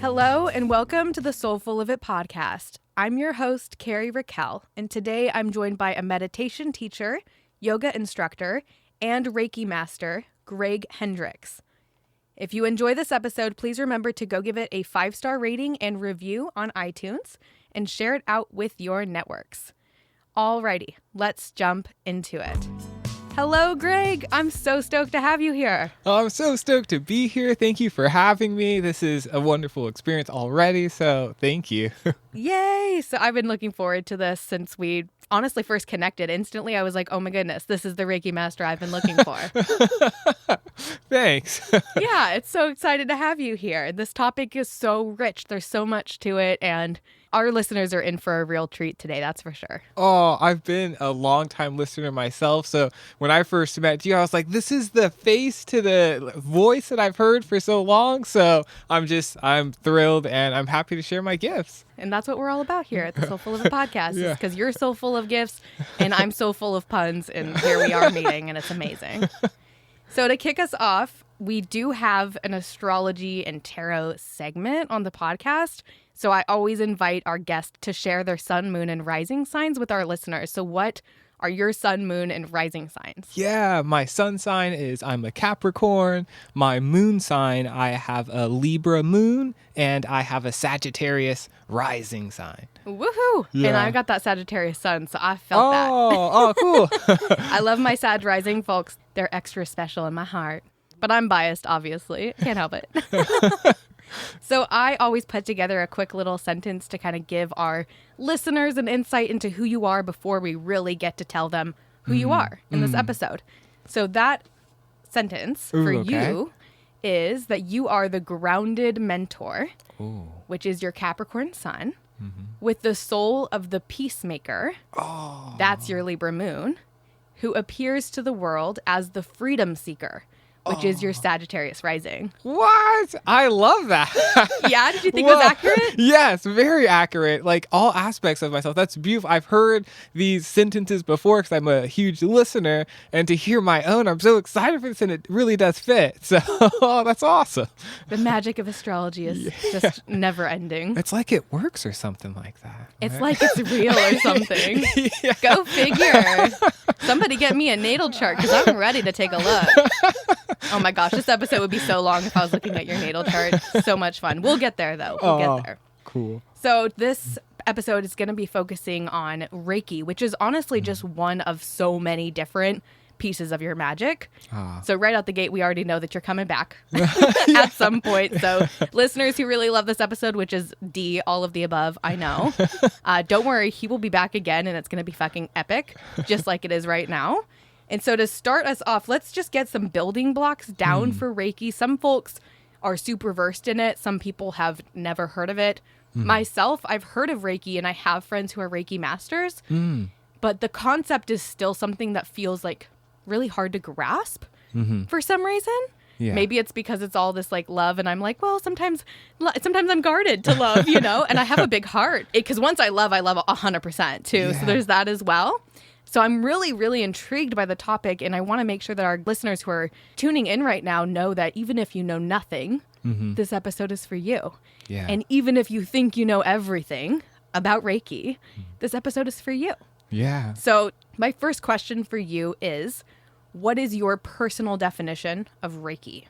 Hello and welcome to the Soulful of It podcast. I'm your host, Kari Gregg, and today I'm joined by a meditation teacher, yoga instructor, and Reiki Master Gregg Hendrix. If you enjoy this episode, please remember to go give it a 5-star rating and review on iTunes and share it out with your networks. Alrighty, let's jump into it. Hello, Greg. I'm so stoked to have you here. Oh, I'm so stoked to be here. Thank you for having me. This is a wonderful experience already, so thank you. Yay! So I've been looking forward to this since we honestly first connected. Instantly, I was like, oh my goodness, this is the Reiki Master I've been looking for. Thanks. Yeah, it's so excited to have you here. This topic is so rich. There's so much to it, and our listeners are in for a real treat today, that's for sure. Oh, I've been a long-time listener myself, so when I first met you, I was like, this is the face to the voice that I've heard for so long, so I'm thrilled, and I'm happy to share my gifts. And that's what we're all about here at the Soulful of It podcast, Yeah. because you're so full of gifts, and I'm so full of puns, and here we are meeting, and it's amazing. So to kick us off, we do have an astrology and tarot segment on the podcast. So I always invite our guests to share their sun, moon, and rising signs with our listeners. So what are your sun, moon, and rising signs? Yeah, my sun sign is I'm a Capricorn. My moon sign, I have a Libra moon, and I have a Sagittarius rising sign. Woohoo! Yeah. And I got that Sagittarius sun, so I felt that. Oh, cool. I love my Sag rising folks. They're extra special in my heart. But I'm biased, obviously. Can't help it. So I always put together a quick little sentence to kind of give our listeners an insight into who you are before we really get to tell them who you are in this episode. So that sentence for you is that you are the grounded mentor, which is your Capricorn sun, with the soul of the peacemaker, that's your Libra moon, who appears to the world as the freedom seeker, which is your Sagittarius rising. What? I love that. Yeah? Did you think it was accurate? Yes, very accurate. Like all aspects of myself. That's beautiful. I've heard these sentences before because I'm a huge listener. And to hear my own, I'm so excited for this, and it really does fit. So that's awesome. The magic of astrology is just never ending. It's like it works or something like that. It's right? like it's real or something. Yeah. Go figure. Somebody get me a natal chart because I'm ready to take a look. Oh my gosh, this episode would be so long if I was looking at your natal chart. So much fun. We'll get there, though. We'll get there. Cool. So this episode is going to be focusing on Reiki, which is honestly just one of so many different pieces of your magic. So right out the gate, we already know that you're coming back at some point. So listeners who really love this episode, which is D, all of the above, I know. Don't worry, he will be back again, and it's going to be fucking epic, just like it is right now. And so to start us off, let's just get some building blocks down for Reiki. Some folks are super versed in it. Some people have never heard of it. Myself, I've heard of Reiki, and I have friends who are Reiki Masters. But the concept is still something that feels like really hard to grasp for some reason. Yeah. Maybe it's because it's all this like love, and I'm like, well, sometimes I'm guarded to love, you know, and I have a big heart because once I love 100% too. Yeah. So there's that as well. So I'm really, really intrigued by the topic, and I want to make sure that our listeners who are tuning in right now know that even if you know nothing, this episode is for you. Yeah. And even if you think you know everything about Reiki, this episode is for you. Yeah. So my first question for you is, what is your personal definition of Reiki?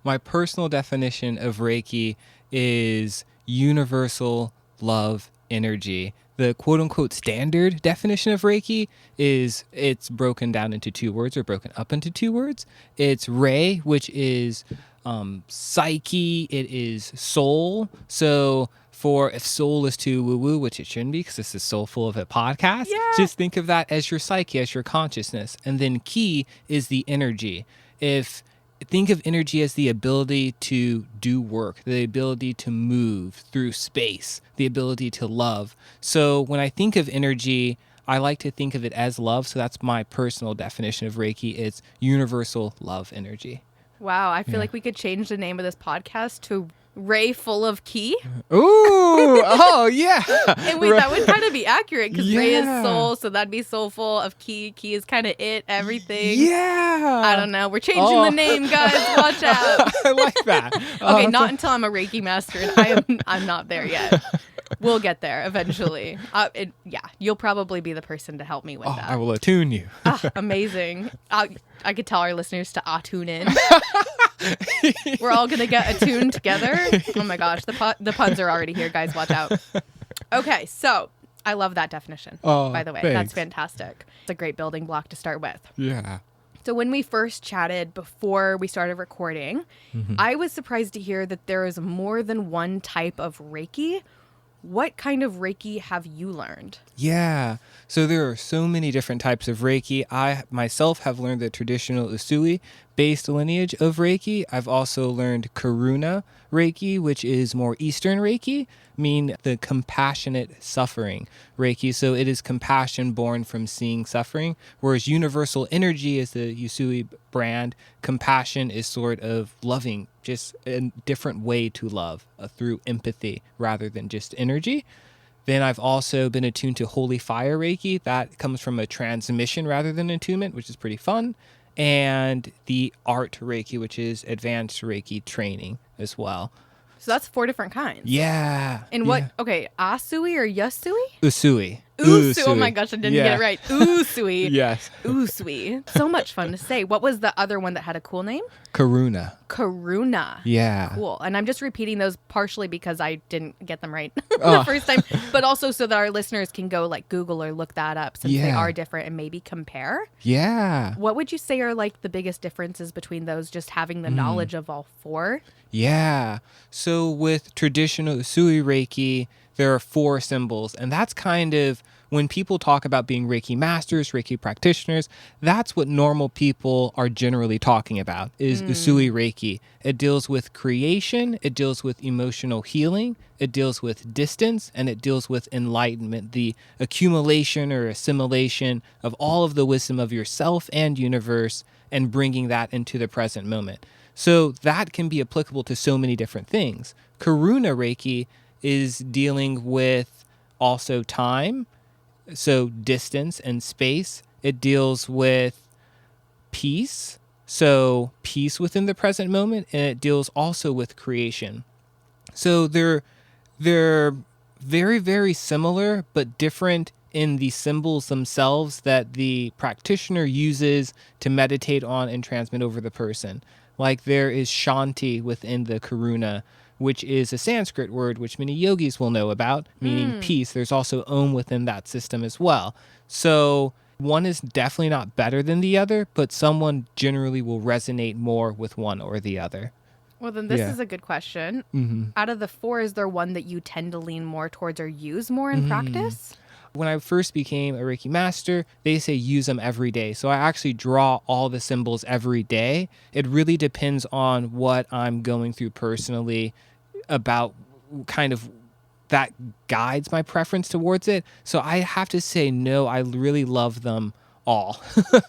My personal definition of Reiki is universal love energy. The quote-unquote standard definition of Reiki is it's broken down into 2 words or broken up into 2 words. It's Rei, which is psyche. It is soul. So if soul is too woo-woo, which it shouldn't be because this is Soulful of It podcast, just think of that as your psyche, as your consciousness. And then ki is the energy. Think of energy as the ability to do work, the ability to move through space, the ability to love. So when I think of energy, I like to think of it as love. So that's my personal definition of Reiki. It's universal love energy. Wow. I feel like we could change the name of this podcast to Ray full of ki. Ooh, oh yeah. And wait, that would kind of be accurate because Ray is Yeah. soul, so that'd be soulful. Of ki, ki is kind of it, everything. Yeah. I don't know. We're changing the name, guys. Watch out. I like that. Okay, not until I'm a Reiki master, and I'm not there yet. We'll get there eventually. You'll probably be the person to help me with that. I will attune you. Amazing. I could tell our listeners to Attune-in. We're all gonna get attuned together. Oh my gosh, the puns are already here, guys. Watch out. Okay, so I love that definition. By the way, thanks. that's fantastic. It's a great building block to start with. Yeah. So when we first chatted before we started recording, I was surprised to hear that there is more than one type of Reiki. What kind of Reiki have you learned? Yeah. So there are so many different types of Reiki. I myself have learned the traditional 𝗬𝗍𝗍based lineage of Reiki. I've also learned Karuna Reiki, which is more Eastern Reiki, mean the compassionate suffering Reiki. So it is compassion born from seeing suffering, whereas universal energy is the 𝗬𝗍𝗍 brand. Compassion is sort of loving, just a different way to love through empathy rather than just energy. Then I've also been attuned to Holy Fire Reiki. That comes from a transmission rather than attunement, which is pretty fun. And the Art Reiki, which is advanced Reiki training as well. So that's 4 different kinds. Yeah. And what? Okay, 𝗬𝗍𝗍 or 𝗬𝗍𝗍? 𝗬𝗍𝗍. Oh my gosh, I didn't get it right. 𝗬𝗍𝗍. Yes. 𝗬𝗍𝗍. So much fun to say. What was the other one that had a cool name? Karuna. Karuna. Yeah. Cool. And I'm just repeating those partially because I didn't get them right the first time, but also so that our listeners can go like Google or look that up since they are different and maybe compare. Yeah. What would you say are like the biggest differences between those, just having the knowledge of all 4? Yeah. So with traditional 𝗬𝗍𝗍 Reiki, there are 4 symbols, and that's kind of when people talk about being Reiki masters, Reiki practitioners, that's what normal people are generally talking about is 𝗬𝗍𝗍 Reiki. It deals with creation, it deals with emotional healing, it deals with distance, and it deals with enlightenment, the accumulation or assimilation of all of the wisdom of yourself and universe and bringing that into the present moment. So that can be applicable to so many different things. Karuna Reiki is dealing with also time, so distance and space. It deals with peace, so peace within the present moment, and it deals also with creation. So they're very, very similar, but different in the symbols themselves that the practitioner uses to meditate on and transmit over the person. Like there is Shanti within the Karuna, which is a Sanskrit word which many yogis will know about, meaning peace. There's also Om within that system as well. So one is definitely not better than the other, but someone generally will resonate more with one or the other. Well, then this is a good question. Out of the 4, is there one that you tend to lean more towards or use more in practice? When I first became a Reiki master, they say use them every day. So I actually draw all the symbols every day. It really depends on what I'm going through personally about kind of that guides my preference towards it. So I have to say, no, I really love them all.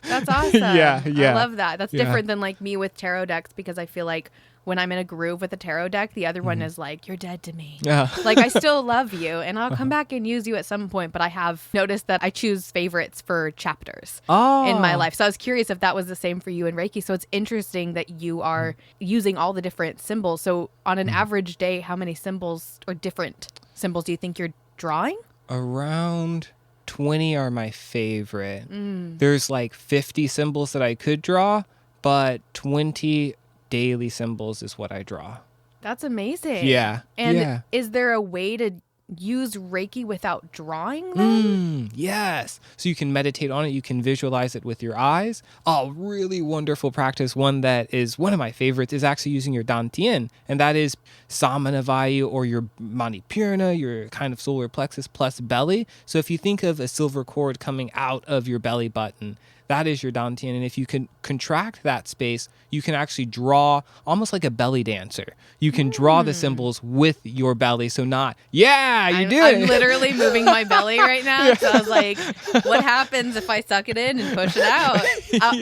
That's awesome. Yeah. I love that. That's different than like me with tarot decks, because I feel like when I'm in a groove with a tarot deck, the other one is like, you're dead to me. Like, I still love you and I'll come back and use you at some point. But I have noticed that I choose favorites for chapters in my life. So I was curious if that was the same for you in Reiki. So it's interesting that you are using all the different symbols. So on an average day, how many symbols or different symbols do you think you're drawing? Around 20 are my favorite. There's like 50 symbols that I could draw, but 20 daily symbols is what I draw. That's amazing. Yeah. And is there a way to use Reiki without drawing them? Yes. So you can meditate on it. You can visualize it with your eyes. Oh, really wonderful practice. One that is one of my favorites is actually using your Dantien. And that is 𝗲𝗵𝗶𝘀 or your 𝗲𝗵𝗶𝘀, your kind of solar plexus plus belly. So if you think of a silver cord coming out of your belly button, that is your Dantien. And if you can contract that space, you can actually draw almost like a belly dancer. You can draw the symbols with your belly. So not, I'm literally moving my belly right now. Yeah. So I was like, what happens if I suck it in and push it out?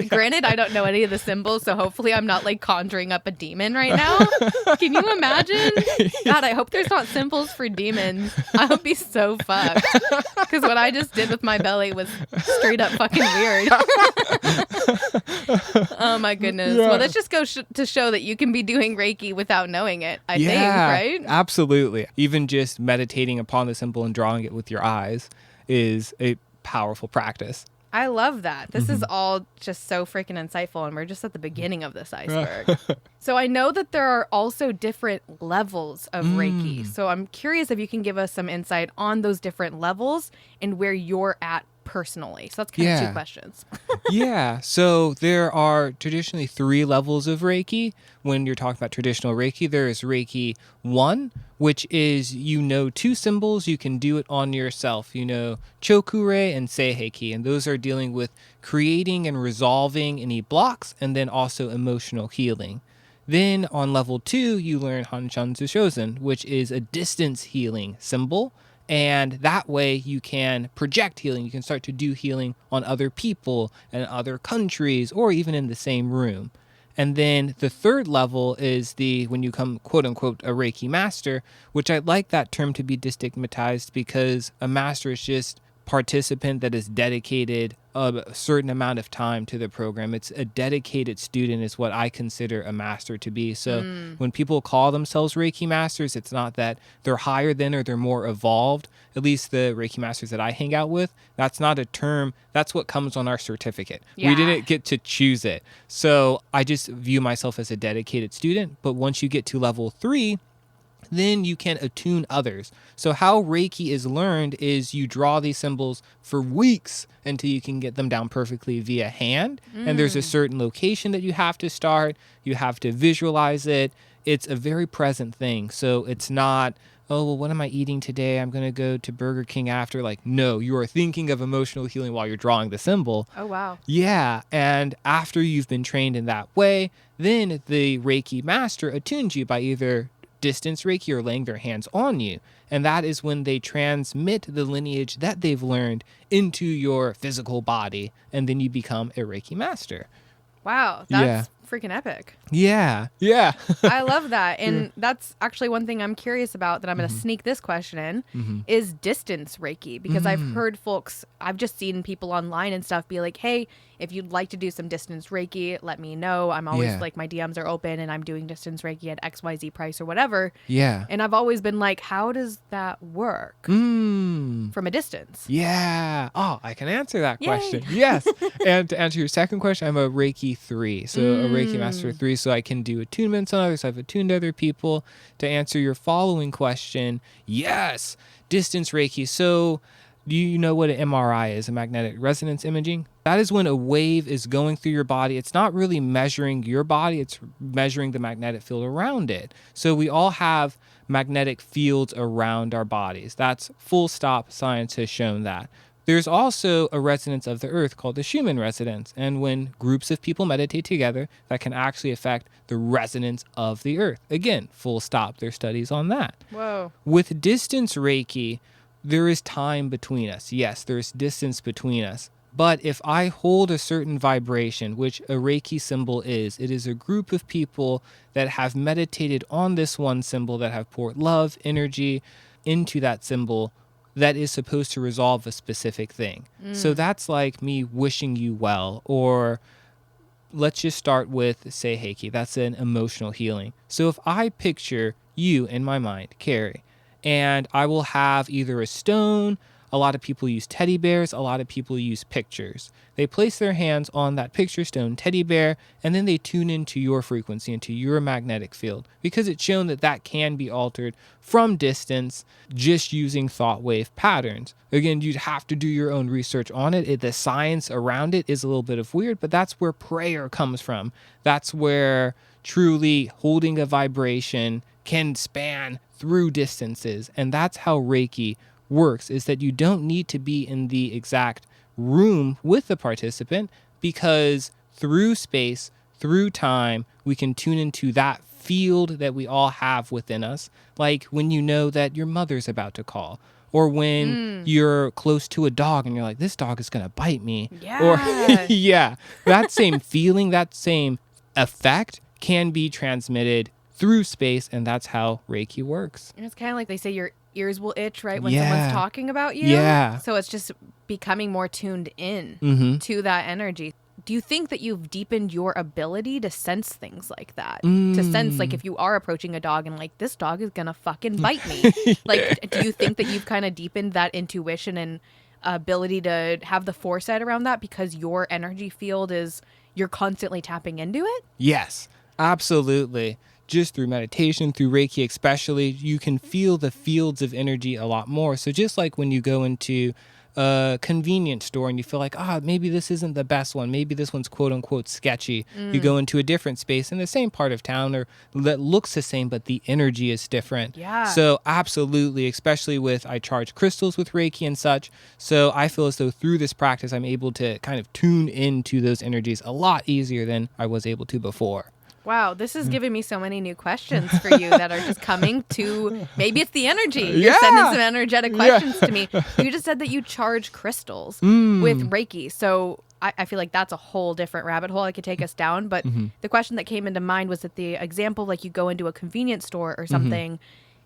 Granted, I don't know any of the symbols, so hopefully I'm not like conjuring up a demon right now. Can you imagine? God, I hope there's not symbols for demons. I would be so fucked. Because what I just did with my belly was straight up fucking weird. Oh my goodness. Yeah. Well, let's just go to show that you can be doing Reiki without knowing it, I think, right? Absolutely. Even just meditating upon the symbol and drawing it with your eyes is a powerful practice. I love that. This is all just so freaking insightful, and we're just at the beginning of this iceberg. So I know that there are also different levels of Reiki. So I'm curious if you can give us some insight on those different levels and where you're at personally. So that's kind of 2 questions. So there are traditionally 3 levels of Reiki. When you're talking about traditional Reiki, there is Reiki 1, which is 2 symbols. You can do it on yourself. Chokurei and 𝗍𝗪𝗍𝗃. And those are dealing with creating and resolving any blocks, and then also emotional healing. Then on level 2, you learn Hanshanzu Shozen, which is a distance healing symbol. And that way you can project healing. You can start to do healing on other people and other countries, or even in the same room. And then the 3rd level is when you come, quote unquote, a Reiki Master, which I like that term to be destigmatized, because a master is just participant that is dedicated a certain amount of time to the program. It's a dedicated student is what I consider a master to be. So when people call themselves Reiki Masters, it's not that they're higher than or they're more evolved. At least the Reiki Masters that I hang out with, that's not a term. That's what comes on our certificate. Yeah. We didn't get to choose it. So I just view myself as a dedicated student. But once you get to level 3, then you can attune others. So how Reiki is learned is you draw these symbols for weeks until you can get them down perfectly via hand. And there's a certain location that you have to start. You have to visualize it. It's a very present thing. So it's not, oh, well, what am I eating today? I'm going to go to Burger King after. Like, no, you are thinking of emotional healing while you're drawing the symbol. Oh, wow. Yeah. And after you've been trained in that way, then the Reiki Master attunes you by either distance Reiki or laying their hands on you. And that is when they transmit the lineage that they've learned into your physical body. And then you become a Reiki Master. Wow. That's freaking epic. Yeah. I love that. And that's actually one thing I'm curious about that I'm going to sneak this question in is distance Reiki. Because I've heard I've just seen people online and stuff be like, hey, if you'd like to do some distance Reiki, let me know. I'm always like, my DMs are open and I'm doing distance Reiki at XYZ price or whatever. Yeah. And I've always been like, how does that work from a distance? Yeah. Oh, I can answer that question. Yes. And to answer your second question, I'm a Reiki 3. So a Reiki Master 3. So I can do attunements on others. I've attuned other people. To answer your following question, yes, distance Reiki. So do you know what an MRI is, a magnetic resonance imaging? That is when a wave is going through your body. It's not really measuring your body. It's measuring the magnetic field around it. So we all have magnetic fields around our bodies. That's full stop. Science has shown that. There's also a resonance of the earth called the Schumann resonance. And when groups of people meditate together, that can actually affect the resonance of the earth. Again, full stop. There's studies on that. Whoa. With distance Reiki, there is time between us. Yes, there's distance between us. But if I hold a certain vibration, which a Reiki symbol is, it is a group of people that have meditated on this one symbol, that have poured love, energy into that symbol that is supposed to resolve a specific thing. So that's like me wishing you well, or let's just start with 𝗍𝗪𝗍𝗃. That's an emotional healing. So if I picture you in my mind, Kari, and I will have either a stone, a lot of people use teddy bears, a lot of people use pictures. They place their hands on that picture stone teddy bear, and then they tune into your frequency, into your magnetic field, because it's shown that that can be altered from distance just using thought wave patterns. Again, you'd have to do your own research on it. The science around it is a little bit of weird, but that's where prayer comes from. That's where truly holding a vibration can span through distances. And that's how Reiki works, is that you don't need to be in the exact room with the participant, because through space, through time, we can tune into that field that we all have within us. Like when you know that your mother's about to call, or when you're close to a dog and you're like, this dog is going to bite me. Yeah. Or yeah, that same feeling, that same effect can be transmitted through space, and that's how Reiki works. And it's kind of like they say your ears will itch, right, when Yeah. someone's talking about you. Yeah. So it's just becoming more tuned in to that energy. Do you think that you've deepened your ability to sense things like that? To sense, like, if you are approaching a dog and, like, this dog is gonna fucking bite me. Like, do you think that you've kind of deepened that intuition and ability to have the foresight around that because your energy field is, you're constantly tapping into it? Yes, absolutely. Just through meditation, through Reiki especially, you can feel the fields of energy a lot more. So just like when you go into a convenience store and you feel like, maybe this isn't the best one. Maybe this one's quote unquote sketchy. You go into a different space in the same part of town or that looks the same, but the energy is different. Yeah. So absolutely, especially with, I charge crystals with Reiki and such. So I feel as though through this practice, I'm able to kind of tune into those energies a lot easier than I was able to before. Wow, this is giving me so many new questions for you that are just coming to, maybe it's the energy. You're sending some energetic questions to me. You just said that you charge crystals with Reiki. So I feel like that's a whole different rabbit hole I could take us down. But the question that came into mind was that the example, like you go into a convenience store or something,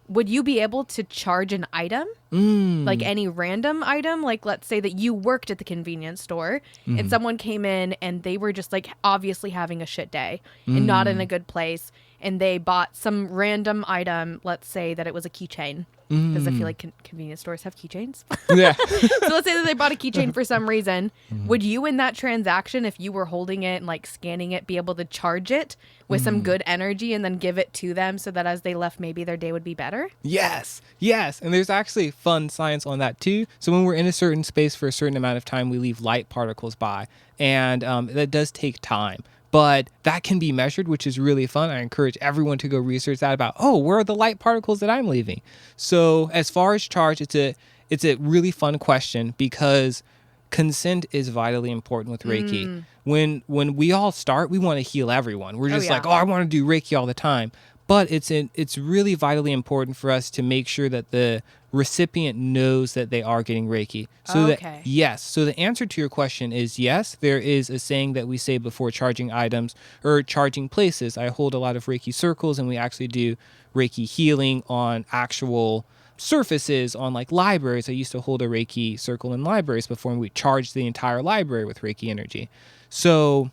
would you be able to charge an item? Like any random item? Like, let's say that you worked at the convenience store and someone came in and they were just like obviously having a shit day and not in a good place. And they bought some random item. Let's say that it was a keychain. Because I feel like convenience stores have keychains. Yeah. So let's say that they bought a keychain for some reason. Would you in that transaction, if you were holding it and like scanning it, be able to charge it with some good energy and then give it to them so that as they left, maybe their day would be better? Yes. And there's actually fun science on that too. So when we're in a certain space for a certain amount of time, we leave light particles by. And that does take time. But that can be measured, which is really fun. I encourage everyone to go research that about, where are the light particles that I'm leaving? So as far as charge, it's a really fun question because consent is vitally important with Reiki. When we all start, we want to heal everyone. We're just like, I want to do Reiki all the time. But it's really vitally important for us to make sure that the recipient knows that they are getting Reiki. So so the answer to your question is yes. There is a saying that we say before charging items or charging places. I hold a lot of Reiki circles and we actually do Reiki healing on actual surfaces on like libraries. I used to hold a Reiki circle in libraries before and we charged the entire library with Reiki energy. So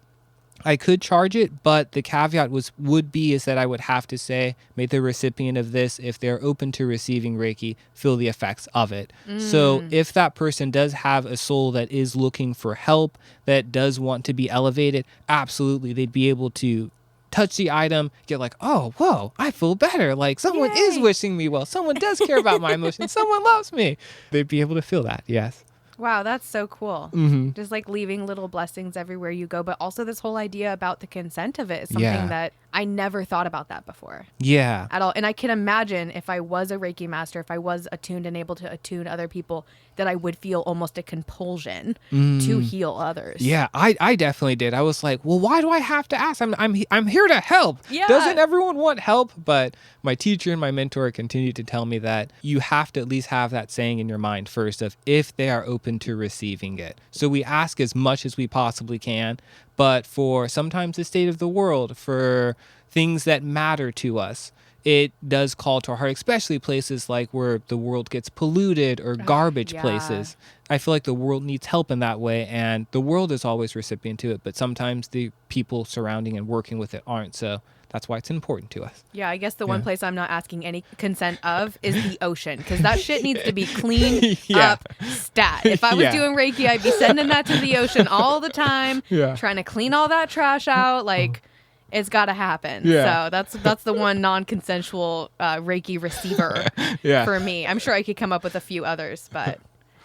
I could charge it, but the caveat would be that I would have to say, may the recipient of this, if they're open to receiving Reiki, feel the effects of it. So if that person does have a soul that is looking for help, that does want to be elevated, absolutely, they'd be able to touch the item, get like, oh, whoa, I feel better. Like someone is wishing me well. Someone does care about my emotions. Someone loves me. They'd be able to feel that, yes. Wow, that's so cool. Just like leaving little blessings everywhere you go. But also this whole idea about the consent of it is something that I never thought about that before. Yeah. At all. And I can imagine if I was a Reiki master, if I was attuned and able to attune other people, that I would feel almost a compulsion to heal others. Yeah, I definitely did. I was like, well, why do I have to ask? I'm here to help. Yeah. Doesn't everyone want help? But my teacher and my mentor continued to tell me that you have to at least have that saying in your mind first of if they are open to receiving it. So we ask as much as we possibly can, but for sometimes the state of the world, for things that matter to us, it does call to our heart, especially places like where the world gets polluted or garbage places. I feel like the world needs help in that way, and the world is always recipient to it, but sometimes the people surrounding and working with it aren't. So that's why it's important to us. Yeah, I guess the one place I'm not asking any consent of is the ocean, because that shit needs to be cleaned up stat. If I was doing Reiki, I'd be sending that to the ocean all the time, trying to clean all that trash out. Like, it's got to happen. So that's the one non-consensual Reiki receiver for me. I'm sure I could come up with a few others, but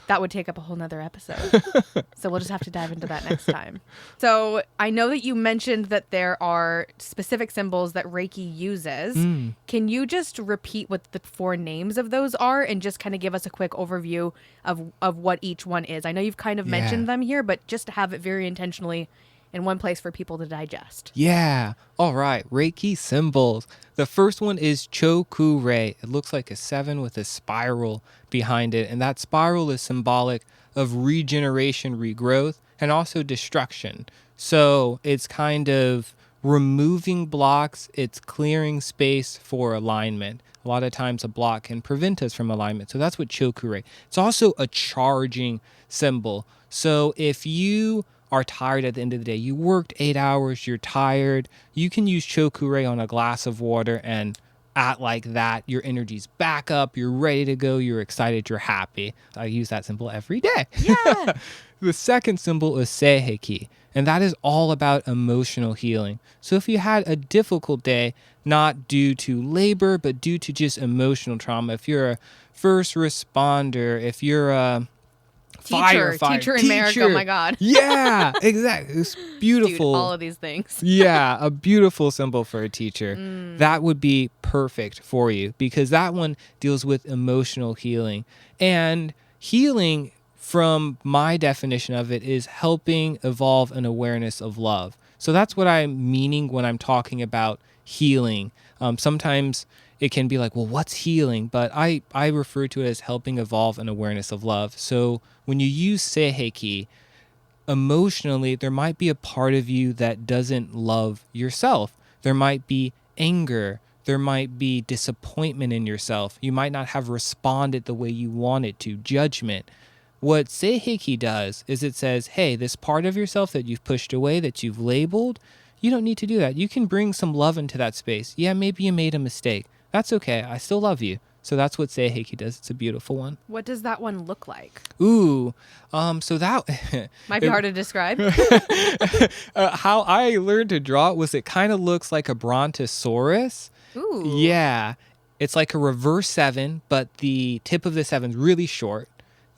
that would take up a whole nother episode. So we'll just have to dive into that next time. So I know that you mentioned that there are specific symbols that Reiki uses. Can you just repeat what the 4 names of those are and just kind of give us a quick overview of what each one is? I know you've kind of mentioned them here, but just to have it very intentionally in one place for people to digest. Yeah. All right. Reiki symbols. The first one is 𝗲𝗃𝗃. It looks like a 7 with a spiral behind it. And that spiral is symbolic of regeneration, regrowth, and also destruction. So it's kind of removing blocks. It's clearing space for alignment. A lot of times a block can prevent us from alignment. So that's what 𝗲𝗃𝗃. It's also a charging symbol. So if you are tired at the end of the day, you worked 8 hours, you're tired, you can use 𝗲𝗃𝗃 on a glass of water and act like that. Your energy's back up, you're ready to go, you're excited, you're happy. I use that symbol every day. Yeah. The second symbol is 𝗲𝗃𝗃, and that is all about emotional healing. So if you had a difficult day, not due to labor, but due to just emotional trauma, if you're a first responder, if you're a Teacher in America, oh my God. Yeah, exactly. It's beautiful. Dude, all of these things. Yeah, a beautiful symbol for a teacher. That would be perfect for you because that one deals with emotional healing. And healing, from my definition of it, is helping evolve an awareness of love. So that's what I'm meaning when I'm talking about healing. Sometimes it can be like, well, what's healing? But I refer to it as helping evolve an awareness of love. So when you use 𝗲𝗃𝗃, emotionally, there might be a part of you that doesn't love yourself. There might be anger. There might be disappointment in yourself. You might not have responded the way you wanted to, judgment. What 𝗲𝗃𝗃 does is it says, hey, this part of yourself that you've pushed away, that you've labeled, you don't need to do that. You can bring some love into that space. Yeah, maybe you made a mistake. That's okay. I still love you. So that's what 𝗲𝗃𝗃 does. It's a beautiful one. What does that one look like? Ooh, so that might be hard to describe. How I learned to draw it was it kind of looks like a brontosaurus. Ooh. Yeah, it's like a reverse 7, but the tip of the 7 is really short.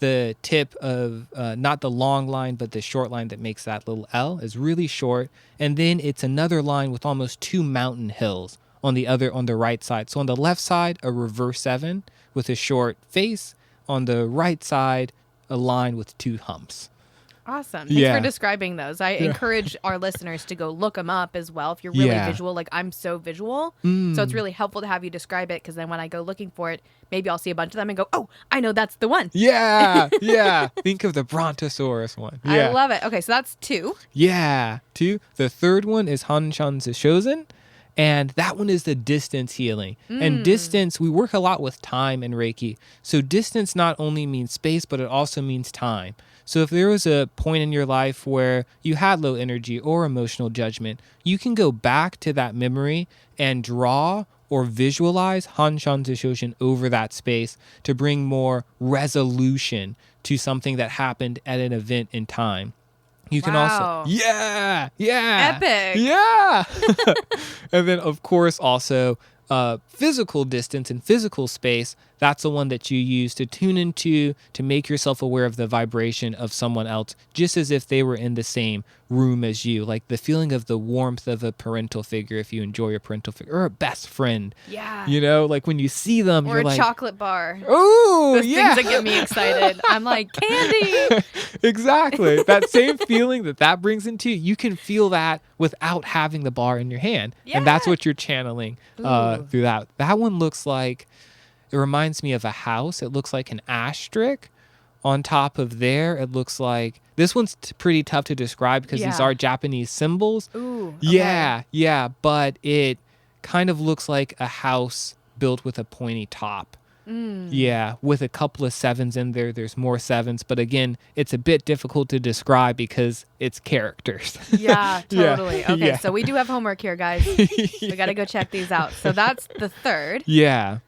The tip of not the long line, but the short line that makes that little L is really short, and then it's another line with almost 2 mountain hills on the right side. So on the left side, a reverse 7 with a short face. On the right side, a line with 2 humps. Awesome. Thanks for describing those. I encourage our listeners to go look them up as well if you're really visual. Like, I'm so visual. So it's really helpful to have you describe it because then when I go looking for it, maybe I'll see a bunch of them and go, oh, I know that's the one. Yeah, yeah. Think of the brontosaurus one. Yeah. I love it. Okay, so that's 2. Yeah, 2. The third one is 𝗲𝗃𝗃𝗃. And that one is the distance healing. And distance, we work a lot with time in Reiki. So distance not only means space, but it also means time. So if there was a point in your life where you had low energy or emotional judgment, you can go back to that memory and draw or visualize 𝗲𝗃𝗃𝗃 over that space to bring more resolution to something that happened at an event in time. You can also, yeah, epic, yeah. And then, of course, also physical distance and physical space. That's the one that you use to tune into, to make yourself aware of the vibration of someone else, just as if they were in the same room as you. Like the feeling of the warmth of a parental figure, if you enjoy your parental figure, or a best friend. Yeah. You know, like when you see them, or you're a like, chocolate bar. Ooh, those yeah. things that get me excited. I'm like, candy. Exactly. That same feeling that brings into you can feel that without having the bar in your hand. Yeah. And that's what you're channeling through that. That one looks like, it reminds me of a house. It looks like an asterisk. On top of there, it looks like, this one's pretty tough to describe because these are Japanese symbols. Ooh, okay. Yeah, but it kind of looks like a house built with a pointy top. Yeah, with a couple of 7s in there. There's more 7s, but again, it's a bit difficult to describe because it's characters. Yeah, totally. Yeah. Okay, so we do have homework here, guys. We got to go check these out. So that's the third. Yeah.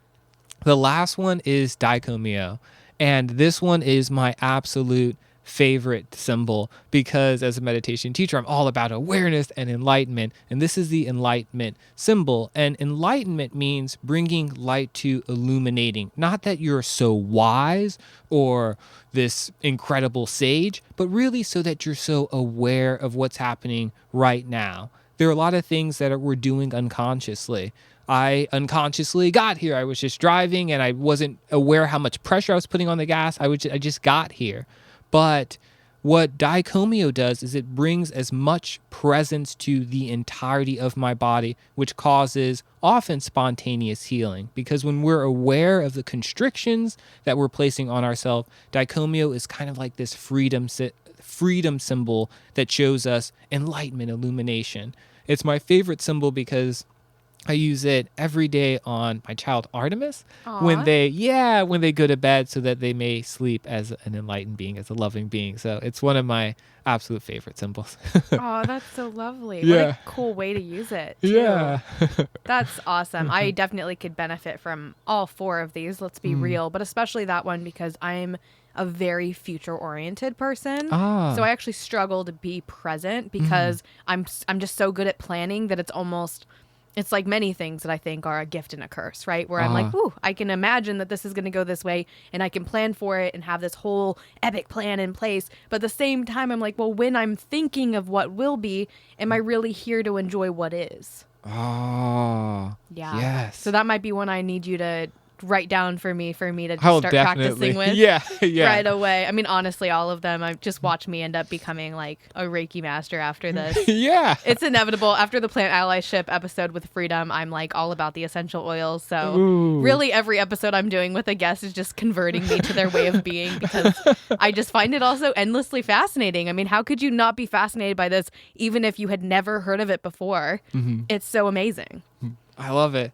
The last one is 𝗲𝗃𝗃𝗃, and this one is my absolute favorite symbol because as a meditation teacher, I'm all about awareness and enlightenment, and this is the enlightenment symbol. And enlightenment means bringing light to illuminating. Not that you're so wise or this incredible sage, but really so that you're so aware of what's happening right now. There are a lot of things that we're doing unconsciously. I unconsciously got here. I was just driving and I wasn't aware how much pressure I was putting on the gas. I just got here. But what 𝗲𝗃𝗀𝗀 does is it brings as much presence to the entirety of my body, which causes often spontaneous healing. Because when we're aware of the constrictions that we're placing on ourselves, 𝗲𝗃𝗀𝗀 is kind of like this freedom symbol that shows us enlightenment, illumination. It's my favorite symbol because I use it every day on my child Artemis when they go to bed so that they may sleep as an enlightened being, as a loving being. So it's one of my absolute favorite symbols. Oh, that's so lovely. Yeah. What a cool way to use it, too. Yeah. That's awesome. I definitely could benefit from all 4 of these, let's be real, but especially that one because I'm a very future-oriented person. So I actually struggle to be present because I'm just so good at planning that it's like many things that I think are a gift and a curse, right? Where I'm like, ooh, I can imagine that this is going to go this way and I can plan for it and have this whole epic plan in place. But at the same time, I'm like, well, when I'm thinking of what will be, am I really here to enjoy what is? Oh, yeah. Yes. So that might be one I need you to write down for me to just start practicing with yeah. right away. I mean, honestly, all of them, I've just watched me end up becoming like a Reiki master after this. Yeah. It's inevitable. After the plant allyship episode with Freedom, I'm like all about the essential oils. So really every episode I'm doing with a guest is just converting me to their way of being because I just find it also endlessly fascinating. I mean, how could you not be fascinated by this even if you had never heard of it before? It's so amazing. I love it.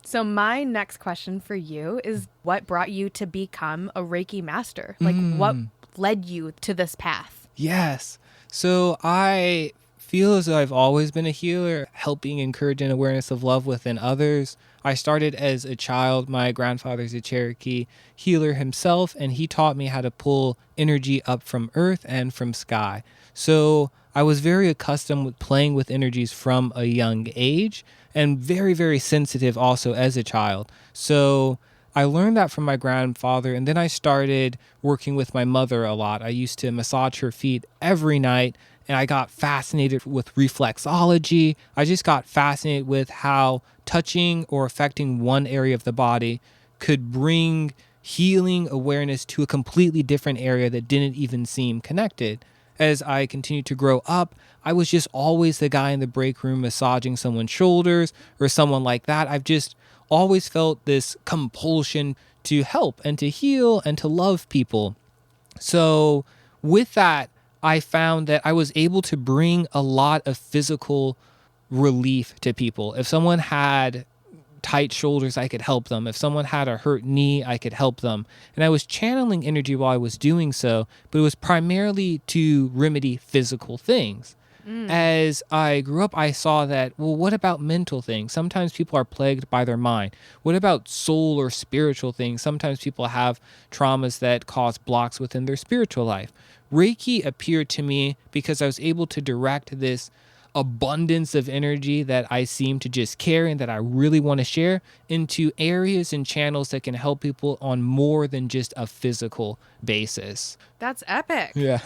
So my next question for you is what brought you to become a Reiki master? Like what led you to this path? Yes. So I feel as though I've always been a healer, helping encourage an awareness of love within others. I started as a child. My grandfather's a Cherokee healer himself, and he taught me how to pull energy up from earth and from sky. So I was very accustomed with playing with energies from a young age and very, very sensitive also as a child. So I learned that from my grandfather, and then I started working with my mother a lot. I used to massage her feet every night, and I got fascinated with reflexology. I just got fascinated with how touching or affecting one area of the body could bring healing awareness to a completely different area that didn't even seem connected. As I continued to grow up, I was just always the guy in the break room massaging someone's shoulders or someone like that. I've just always felt this compulsion to help and to heal and to love people. So with that, I found that I was able to bring a lot of physical relief to people. If someone had tight shoulders, I could help them. If someone had a hurt knee, I could help them. And I was channeling energy while I was doing so, but it was primarily to remedy physical things. As I grew up, I saw that, well, what about mental things? Sometimes people are plagued by their mind. What about soul or spiritual things? Sometimes people have traumas that cause blocks within their spiritual life. Reiki appeared to me because I was able to direct this abundance of energy that I seem to just carry and that I really want to share into areas and channels that can help people on more than just a physical basis. That's epic. Yeah.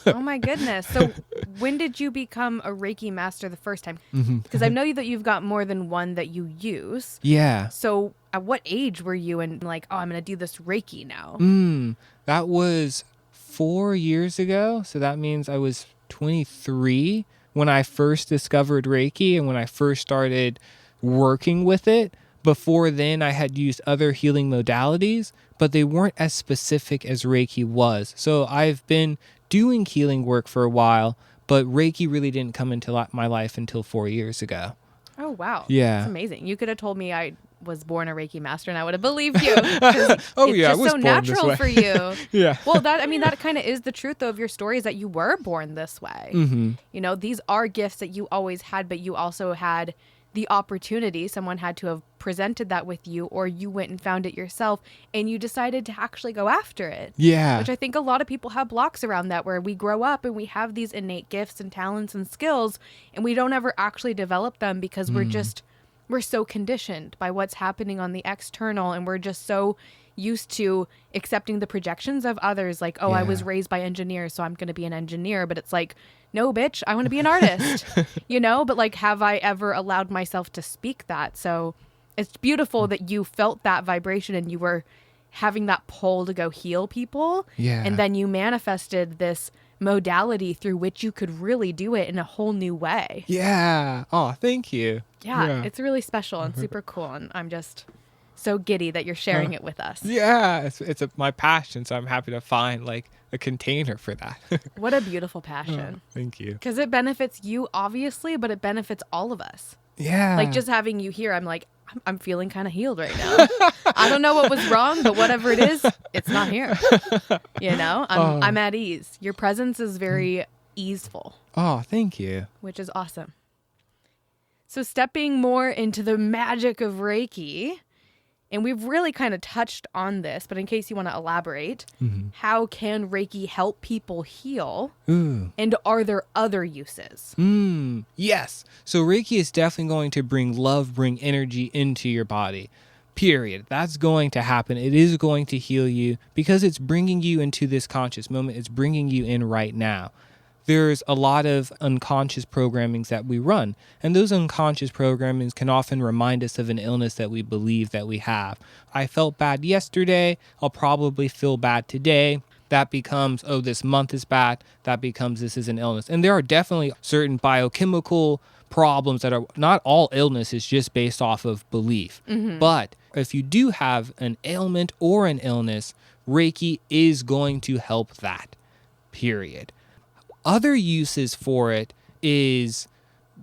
Oh my goodness. So when did you become a Reiki master the first time? Because I know that you've got more than one that you use. Yeah. So at what age were you and like, oh, I'm going to do this Reiki now? That was 4 years ago. So that means I was 23 when I first discovered Reiki and when I first started working with it. Before then, I had used other healing modalities, but they weren't as specific as Reiki was. So I've been doing healing work for a while, but Reiki really didn't come into my life until 4 years ago. Oh, wow. Yeah. That's amazing. You could have told me I was born a Reiki master and I would have believed you. Oh, yeah, I just was so born natural this way. for you. Yeah. Well, that kind of is the truth though of your story, is that you were born this way. You know, these are gifts that you always had, but you also had the opportunity. Someone had to have presented that with you, or you went and found it yourself and you decided to actually go after it. Yeah. Which I think a lot of people have blocks around that, where we grow up and we have these innate gifts and talents and skills and we don't ever actually develop them because we're so conditioned by what's happening on the external, and we're just so used to accepting the projections of others. Like, oh, I was raised by engineers, so I'm going to be an engineer. But it's like, no, bitch, I want to be an artist, you know? But like, have I ever allowed myself to speak that? So it's beautiful that you felt that vibration and you were having that pull to go heal people. Yeah. And then you manifested this modality through which you could really do it in a whole new way. Yeah. Oh, thank you. Yeah. It's really special and super cool. And I'm just so giddy that you're sharing it with us. Yeah. It's my passion. So I'm happy to find like a container for that. What a beautiful passion. Oh, thank you. Because it benefits you, obviously, but it benefits all of us. Yeah. Like just having you here, I'm like, I'm feeling kind of healed right now. I don't know what was wrong, but whatever it is, it's not here. You know, I'm at ease. Your presence is very easeful. Oh, thank you. Which is awesome. So stepping more into the magic of Reiki, and we've really kind of touched on this, but in case you want to elaborate, how can Reiki help people heal? Ooh. And are there other uses? Yes. So Reiki is definitely going to bring love, bring energy into your body. Period. That's going to happen. It is going to heal you because it's bringing you into this conscious moment. It's bringing you in right now. There's a lot of unconscious programmings that we run, and those unconscious programmings can often remind us of an illness that we believe that we have. I felt bad yesterday. I'll probably feel bad today. That becomes, oh, this month is bad. That becomes, this is an illness. And there are definitely certain biochemical problems that are not all illness is just based off of belief. But if you do have an ailment or an illness, Reiki is going to help that, period. Other uses for it is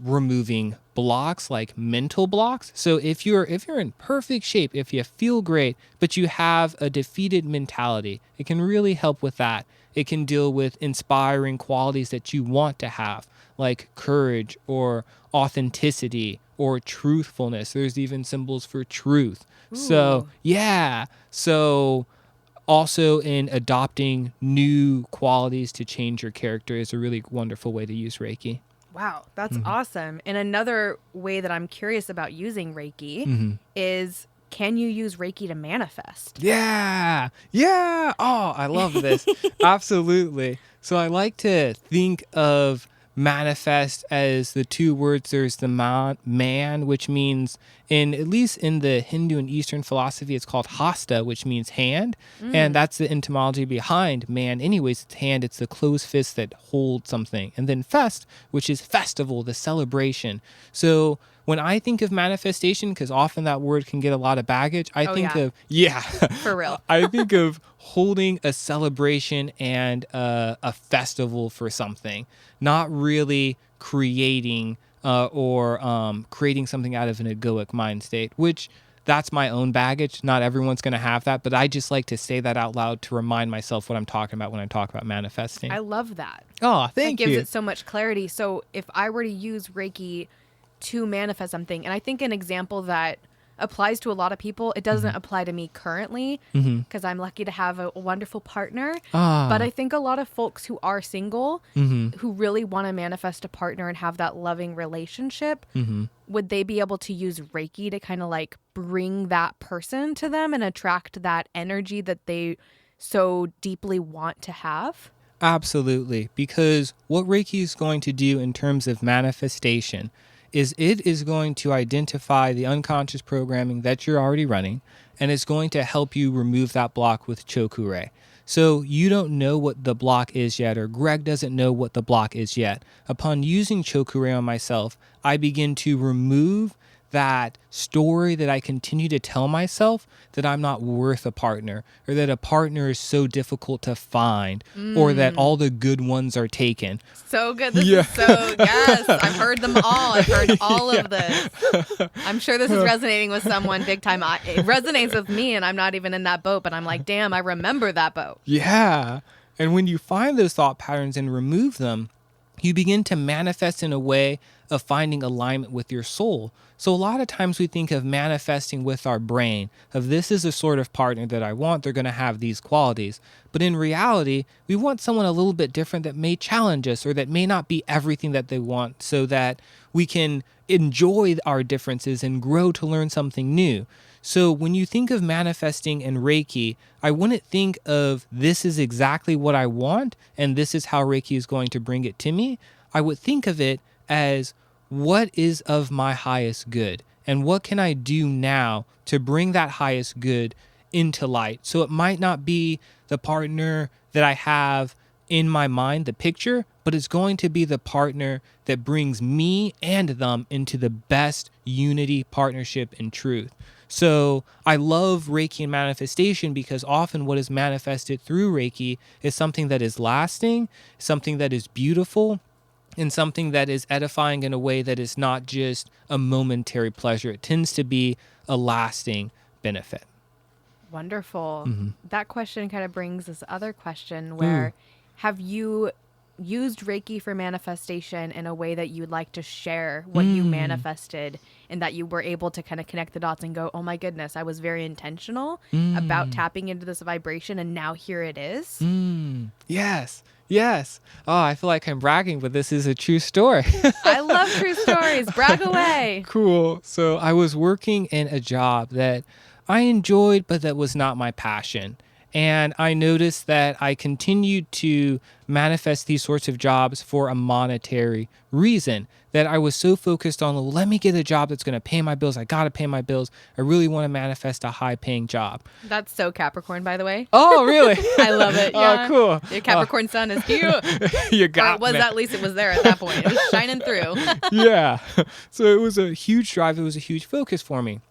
removing blocks, like mental blocks. So if you're in perfect shape, if you feel great, but you have a defeated mentality, it can really help with that. It can deal with inspiring qualities that you want to have, like courage or authenticity or truthfulness. There's even symbols for truth. Ooh. So, yeah. So also in adopting new qualities to change your character is a really wonderful way to use Reiki. Wow, that's awesome. And another way that I'm curious about using Reiki is, can you use Reiki to manifest? Yeah. Yeah. Oh, I love this. Absolutely. So I like to think of manifest as the two words. There's the man, which means, at least in the Hindu and Eastern philosophy, it's called hasta, which means hand. And that's the etymology behind man. Anyways, it's hand. It's the closed fist that holds something. And then fest, which is festival, the celebration. So when I think of manifestation, because often that word can get a lot of baggage, I think of, for real. I think of holding a celebration and a festival for something, not really creating or creating something out of an egoic mind state, which that's my own baggage. Not everyone's going to have that, but I just like to say that out loud to remind myself what I'm talking about when I talk about manifesting. I love that. Oh, thank you. It gives it so much clarity. So if I were to use Reiki to manifest something, and I think an example that applies to a lot of people, it doesn't apply to me currently because I'm lucky to have a wonderful partner. But I think a lot of folks who are single, who really want to manifest a partner and have that loving relationship, would they be able to use Reiki to kind of like bring that person to them and attract that energy that they so deeply want to have? Absolutely. Because what Reiki is going to do in terms of manifestation is it is going to identify the unconscious programming that you're already running, and it's going to help you remove that block with 𝗲𝗃. So you don't know what the block is yet, or Greg doesn't know what the block is yet. Upon using 𝗲𝗃 on myself, I begin to remove that story that I continue to tell myself that I'm not worth a partner, or that a partner is so difficult to find, or that all the good ones are taken. So good. This is so, yes, I've heard them all. I've heard all of this. I'm sure this is resonating with someone big time. It resonates with me, and I'm not even in that boat, but I'm like, damn, I remember that boat. Yeah. And when you find those thought patterns and remove them, you begin to manifest in a way of finding alignment with your soul. So a lot of times we think of manifesting with our brain, of this is the sort of partner that I want, they're going to have these qualities. But in reality, we want someone a little bit different that may challenge us, or that may not be everything that they want, so that we can enjoy our differences and grow to learn something new. So when you think of manifesting in Reiki, I wouldn't think of this is exactly what I want and this is how Reiki is going to bring it to me. I would think of it as, what is of my highest good, and what can I do now to bring that highest good into light. So it might not be the partner that I have in my mind, the picture, but it's going to be the partner that brings me and them into the best unity, partnership, and truth. So I love Reiki and manifestation because often what is manifested through Reiki is something that is lasting, something that is beautiful, and something that is edifying in a way that is not just a momentary pleasure. It tends to be a lasting benefit. Wonderful. Mm-hmm. That question kind of brings this other question where have you used Reiki for manifestation in a way that you'd like to share what you manifested and that you were able to kind of connect the dots and go, oh my goodness, I was very intentional about tapping into this vibration and now here it is? Yes. Yes. Oh, I feel like I'm bragging, but this is a true story. I love true stories. Brag away. Cool. So I was working in a job that I enjoyed, but that was not my passion. And I noticed that I continued to manifest these sorts of jobs for a monetary reason, that I was so focused on, well, let me get a job that's going to pay my bills. I got to pay my bills. I really want to manifest a high-paying job. That's so Capricorn, by the way. Oh, really? I love it. Yeah. Oh, cool. Your Capricorn sun is here. You got or it was, at least it was there at that point. It was shining through. Yeah. So it was a huge drive. It was a huge focus for me.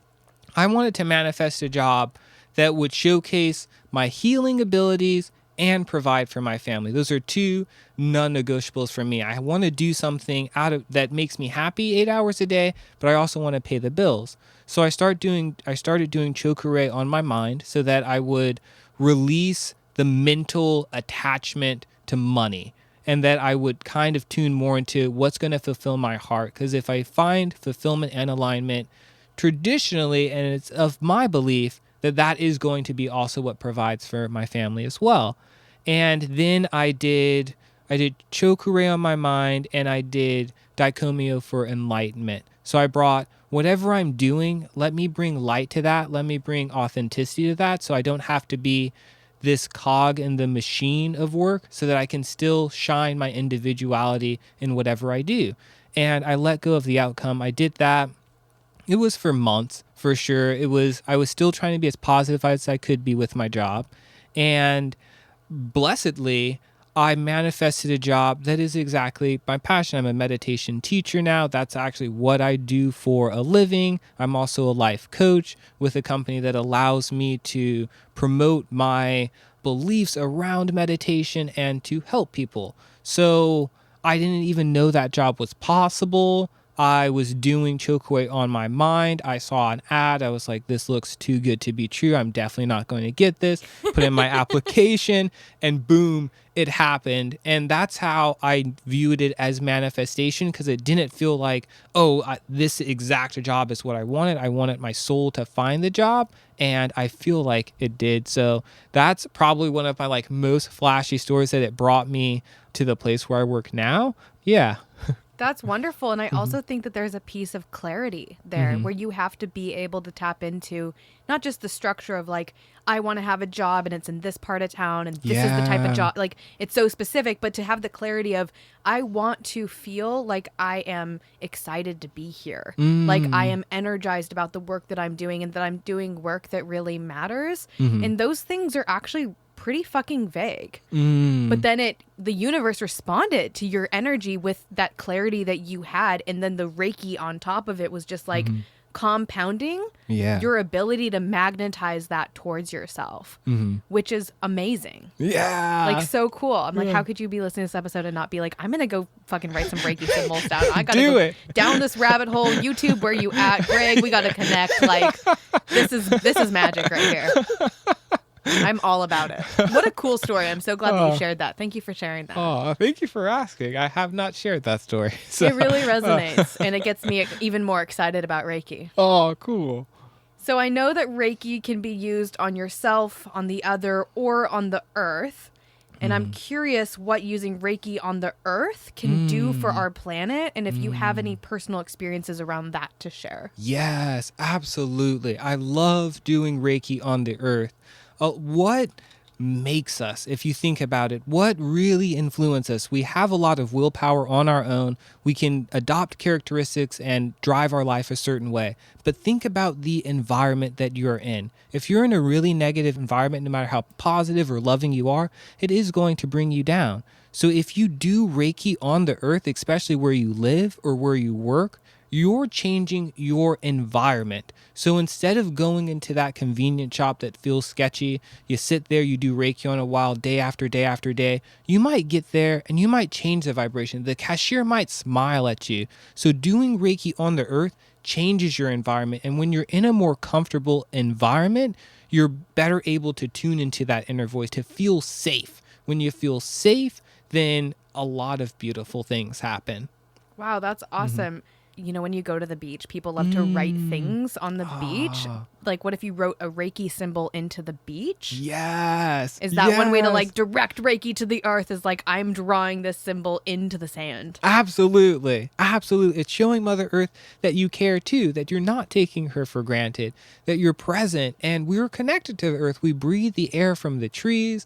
I wanted to manifest a job that would showcase my healing abilities and provide for my family. Those are two non-negotiables for me. I want to do something that makes me happy 8 hours a day, but I also want to pay the bills. So I started doing 𝗲𝗃𝗀𝗃 on my mind so that I would release the mental attachment to money and that I would kind of tune more into what's going to fulfill my heart. Because if I find fulfillment and alignment traditionally, and it's of my belief, that is going to be also what provides for my family as well. And then I did 𝗲𝗃𝗀𝗃 on my mind, and I did 𝗲𝗃𝗀𝗃 for enlightenment. So I brought whatever I'm doing, let me bring light to that, let me bring authenticity to that, so I don't have to be this cog in the machine of work, so that I can still shine my individuality in whatever I do. And I let go of the outcome. I did that. It was for months, for sure. I was still trying to be as positive as I could be with my job. And blessedly, I manifested a job that is exactly my passion. I'm a meditation teacher now. That's actually what I do for a living. I'm also a life coach with a company that allows me to promote my beliefs around meditation and to help people. So I didn't even know that job was possible. I was doing 𝗲𝗃𝗀𝗃 on my mind. I saw an ad. I was like, this looks too good to be true. I'm definitely not going to get this. Put in my application and boom, it happened. And that's how I viewed it as manifestation, because it didn't feel like, this exact job is what I wanted. I wanted my soul to find the job, and I feel like it did. So that's probably one of my most flashy stories, that it brought me to the place where I work now. Yeah. That's wonderful. And I also think that there's a piece of clarity there where you have to be able to tap into not just the structure of I want to have a job and it's in this part of town and this is the type of job, it's so specific, but to have the clarity of I want to feel like I am excited to be here. Like I am energized about the work that I'm doing and that I'm doing work that really matters. And those things are actually pretty fucking vague. But then the universe responded to your energy with that clarity that you had, and then the Reiki on top of it was just compounding your ability to magnetize that towards yourself, which is amazing. So cool. I'm how could you be listening to this episode and not be I'm gonna go fucking write some Reiki symbols down. I gotta go down this rabbit hole. YouTube, where you at, Greg? We gotta connect. This is magic right here. I'm all about it. What a cool story. I'm so glad that you shared that. Thank you for sharing that. Oh, thank you for asking. I have not shared that story. So. It really resonates, and it gets me even more excited about Reiki. Oh, cool. So I know that Reiki can be used on yourself, on the other, or on the earth. And I'm curious what using Reiki on the earth can do for our planet, and if you have any personal experiences around that to share. Yes, absolutely. I love doing Reiki on the earth. What makes us. If you think about it, what really influences us? We have a lot of willpower on our own. We can adopt characteristics and drive our life a certain way. But think about the environment that you're in. If you're in a really negative environment, no matter how positive or loving you are, it is going to bring you down. So if you do Reiki on the earth, especially where you live or where you work, you're changing your environment. So instead of going into that convenient shop that feels sketchy, you sit there, you do Reiki on a while, day after day after day, you might get there and you might change the vibration. The cashier might smile at you. So doing Reiki on the earth changes your environment. And when you're in a more comfortable environment, you're better able to tune into that inner voice, to feel safe. When you feel safe, then a lot of beautiful things happen. Wow, that's awesome. You know, when you go to the beach, people love to write things on the beach. Like, what if you wrote a Reiki symbol into the beach? Yes. Is that one way to, like, direct Reiki to the earth, is like, I'm drawing this symbol into the sand? Absolutely. Absolutely. It's showing Mother Earth that you care too, that you're not taking her for granted, that you're present, and we're connected to the earth. We breathe the air from the trees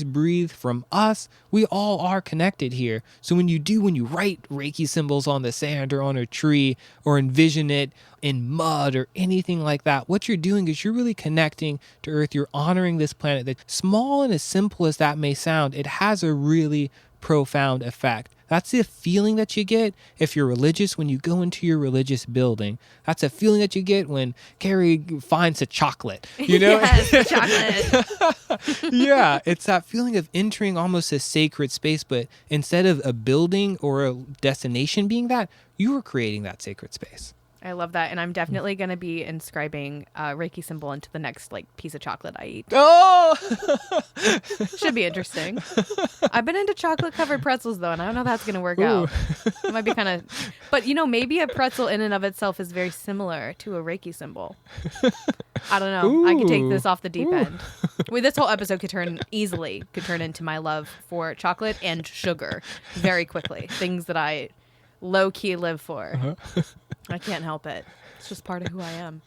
breathe from us. We all are connected here. So when you write Reiki symbols on the sand or on a tree, or envision it in mud or anything like that, what you're doing is you're really connecting to earth. You're honoring this planet. That small and as simple as that may sound, it has a really profound effect. That's the feeling that you get if you're religious when you go into your religious building. That's a feeling that you get when Kari finds a chocolate, you know? Yes, the chocolate. Yeah, it's that feeling of entering almost a sacred space, but instead of a building or a destination being that, you are creating that sacred space. I love that. And I'm definitely going to be inscribing a Reiki symbol into the next, like, piece of chocolate I eat. Oh! Should be interesting. I've been into chocolate-covered pretzels, though, and I don't know if that's going to work out. It might be kind of... But, you know, maybe a pretzel in and of itself is very similar to a Reiki symbol. I don't know. Ooh. I could take this off the deep end. Well, this whole episode could turn into my love for chocolate and sugar very quickly. Things that I low-key live for. I can't help it. It's just part of who I am.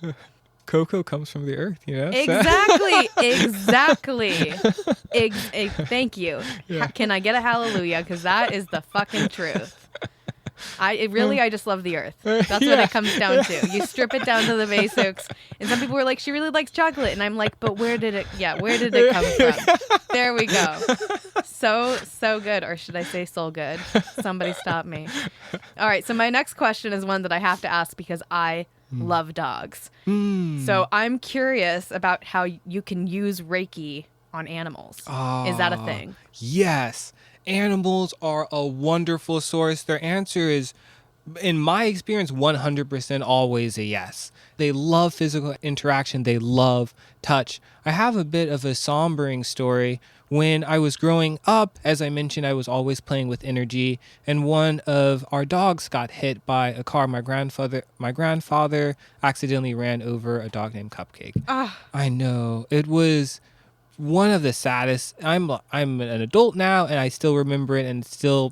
Cocoa comes from the earth, you know? Exactly. Exactly. Thank you. Yeah. Can I get a hallelujah? Because that is the fucking truth. I just love the earth. That's what it comes down to. You strip it down to the basics. And some people were like, she really likes chocolate. And I'm like, but where did it come from? There we go. So good. Or should I say soul good? Somebody stop me. All right. So my next question is one that I have to ask because I love dogs. So I'm curious about how you can use Reiki on animals. Is that a thing? Yes. Animals are a wonderful source. Their answer is, in my experience, 100% always a yes. They love physical interaction. They love touch. I have a bit of a sombering story. When I was growing up, as I mentioned, I was always playing with energy, and one of our dogs got hit by a car. My grandfather accidentally ran over a dog named Cupcake. I know. It was one of the saddest. I'm an adult now, and I still remember it, and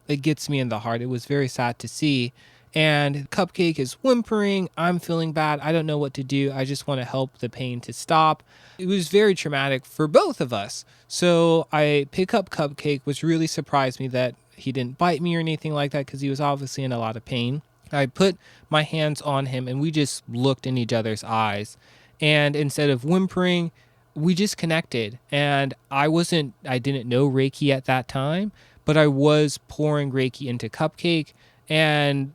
it gets me in the heart. It was very sad to see. And Cupcake is whimpering. I'm feeling bad. I don't know what to do. I just want to help the pain to stop. It was very traumatic for both of us. So I pick up Cupcake, which really surprised me that he didn't bite me or anything like that, because he was obviously in a lot of pain. I put my hands on him, and we just looked in each other's eyes. And instead of whimpering, we just connected. And I didn't know Reiki at that time, but I was pouring Reiki into Cupcake. And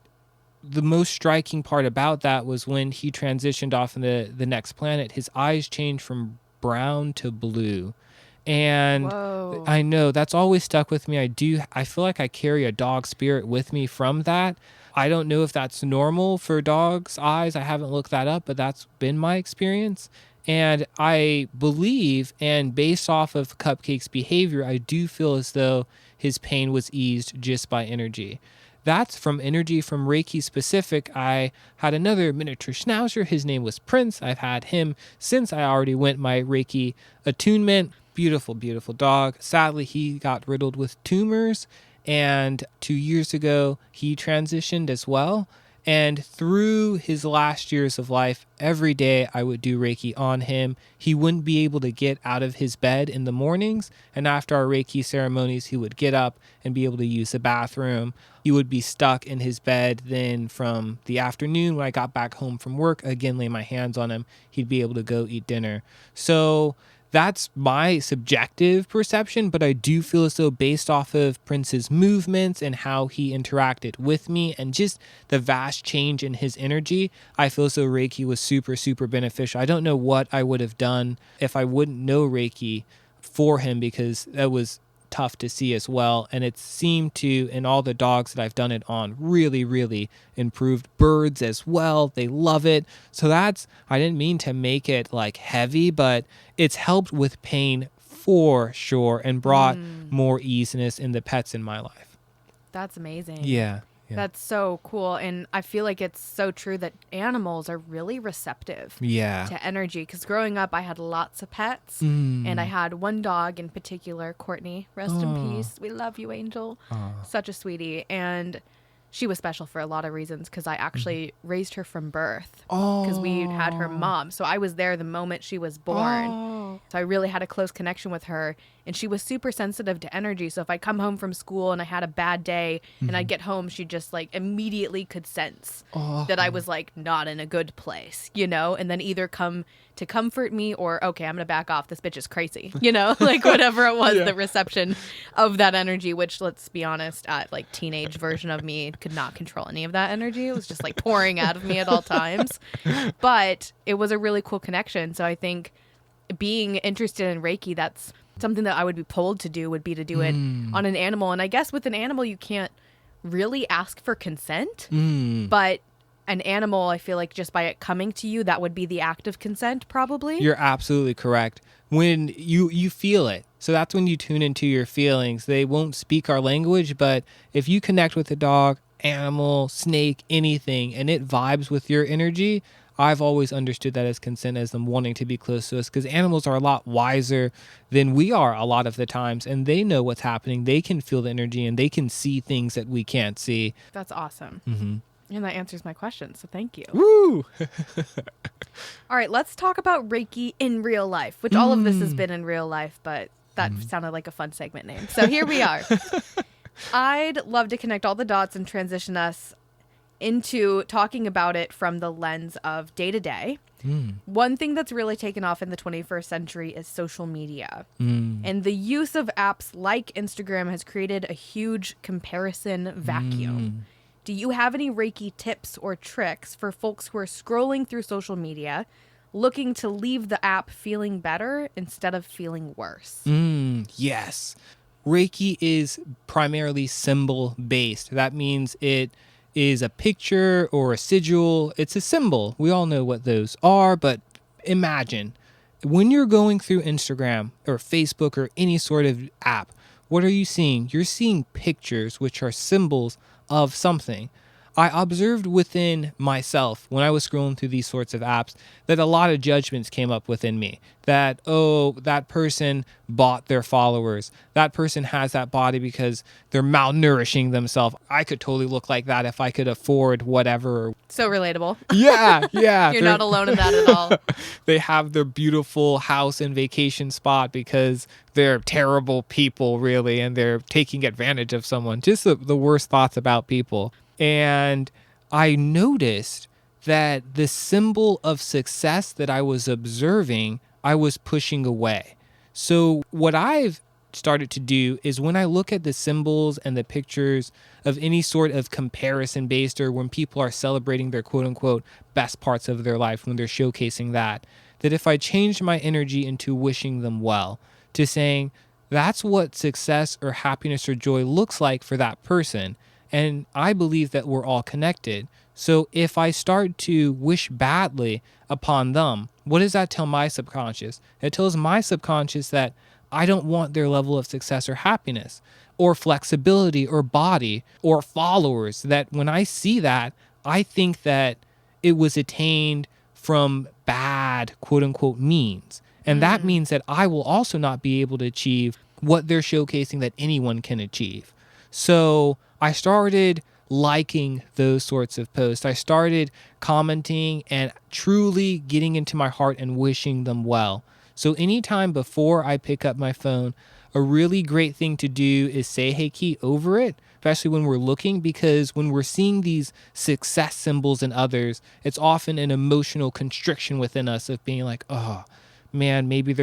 the most striking part about that was when he transitioned off in the next planet, his eyes changed from brown to blue. And whoa. I know that's always stuck with me. I feel like I carry a dog spirit with me from that. I don't know if that's normal for dogs' eyes. I haven't looked that up, but that's been my experience. And I believe, and based off of Cupcake's behavior, I do feel as though his pain was eased just by energy. That's from energy from Reiki specific. I had another miniature schnauzer. His name was Prince. I've had him since I already went my Reiki attunement. Beautiful, beautiful dog. Sadly, he got riddled with tumors. And 2 years ago, he transitioned as well. And through his last years of life, every day I would do Reiki on him. He wouldn't be able to get out of his bed in the mornings. And after our Reiki ceremonies, he would get up and be able to use the bathroom. He would be stuck in his bed. Then from the afternoon, when I got back home from work, again, lay my hands on him, he'd be able to go eat dinner. So that's my subjective perception, but I do feel as though based off of Prince's movements and how he interacted with me and just the vast change in his energy, I feel as though Reiki was super, super beneficial. I don't know what I would have done if I wouldn't know Reiki for him, because that was tough to see as well. And it seemed to, in all the dogs that I've done it on, really, really improved. Birds as well, they love it. So that's, I didn't mean to make it like heavy, but it's helped with pain for sure and brought more easiness in the pets in my life. That's amazing. Yeah. That's so cool. And I feel like it's so true that animals are really receptive to energy. Because growing up, I had lots of pets. And I had one dog in particular, Courtney. Rest in peace. We love you, Angel. Such a sweetie. And she was special for a lot of reasons, because I actually raised her from birth. Because we had her mom. So I was there the moment she was born. So I really had a close connection with her. And she was super sensitive to energy. So if I come home from school and I had a bad day and I'd get home, she just like immediately could sense that I was like not in a good place, you know, and then either come to comfort me or, okay, I'm going to back off. This bitch is crazy, you know, like whatever it was, the reception of that energy, which, let's be honest, like teenage version of me could not control any of that energy. It was just like pouring out of me at all times. But it was a really cool connection. So I think being interested in Reiki, that's something that I would be pulled to do, would be to do it on an animal. And I guess with an animal, you can't really ask for consent, but an animal, I feel like just by it coming to you, that would be the act of consent, probably. You're absolutely correct. When you feel it. So that's when you tune into your feelings. They won't speak our language, but if you connect with a dog, animal, snake, anything, and it vibes with your energy, I've always understood that as consent, as them wanting to be close to us, because animals are a lot wiser than we are a lot of the times, and they know what's happening. They can feel the energy, and they can see things that we can't see. That's awesome. And that answers my question, so thank you. Woo! All right, let's talk about Reiki in real life, which all of this has been in real life, but that sounded like a fun segment name. So here we are. I'd love to connect all the dots and transition us into talking about it from the lens of day-to-day. One thing that's really taken off in the 21st century is social media. And the use of apps like Instagram has created a huge comparison vacuum. Do you have any Reiki tips or tricks for folks who are scrolling through social media, looking to leave the app feeling better instead of feeling worse? Yes. Reiki is primarily symbol-based. That means it is a picture or a sigil. It's a symbol. We all know what those are, but imagine when you're going through Instagram or Facebook or any sort of app, what are you seeing? You're seeing pictures, which are symbols of something. I observed within myself when I was scrolling through these sorts of apps that a lot of judgments came up within me. That, oh, that person bought their followers. That person has that body because they're malnourishing themselves. I could totally look like that if I could afford whatever. So relatable. Yeah. You're not alone in that at all. They have their beautiful house and vacation spot because they're terrible people, really, and they're taking advantage of someone. Just the worst thoughts about people. And I noticed that the symbol of success that I was observing, I was pushing away. So what I've started to do is when I look at the symbols and the pictures of any sort of comparison based, or when people are celebrating their quote unquote best parts of their life, when they're showcasing that if I change my energy into wishing them well, to saying that's what success or happiness or joy looks like for that person. And I believe that we're all connected. So if I start to wish badly upon them, what does that tell my subconscious? It tells my subconscious that I don't want their level of success or happiness or flexibility or body or followers. That when I see that, I think that it was attained from bad, quote unquote, means. And that means that I will also not be able to achieve what they're showcasing that anyone can achieve. So I started liking those sorts of posts. I started commenting and truly getting into my heart and wishing them well. So anytime before I pick up my phone, a really great thing to do is say hey Ki over it, especially when we're looking, because when we're seeing these success symbols in others, it's often an emotional constriction within us of being like, oh man, maybe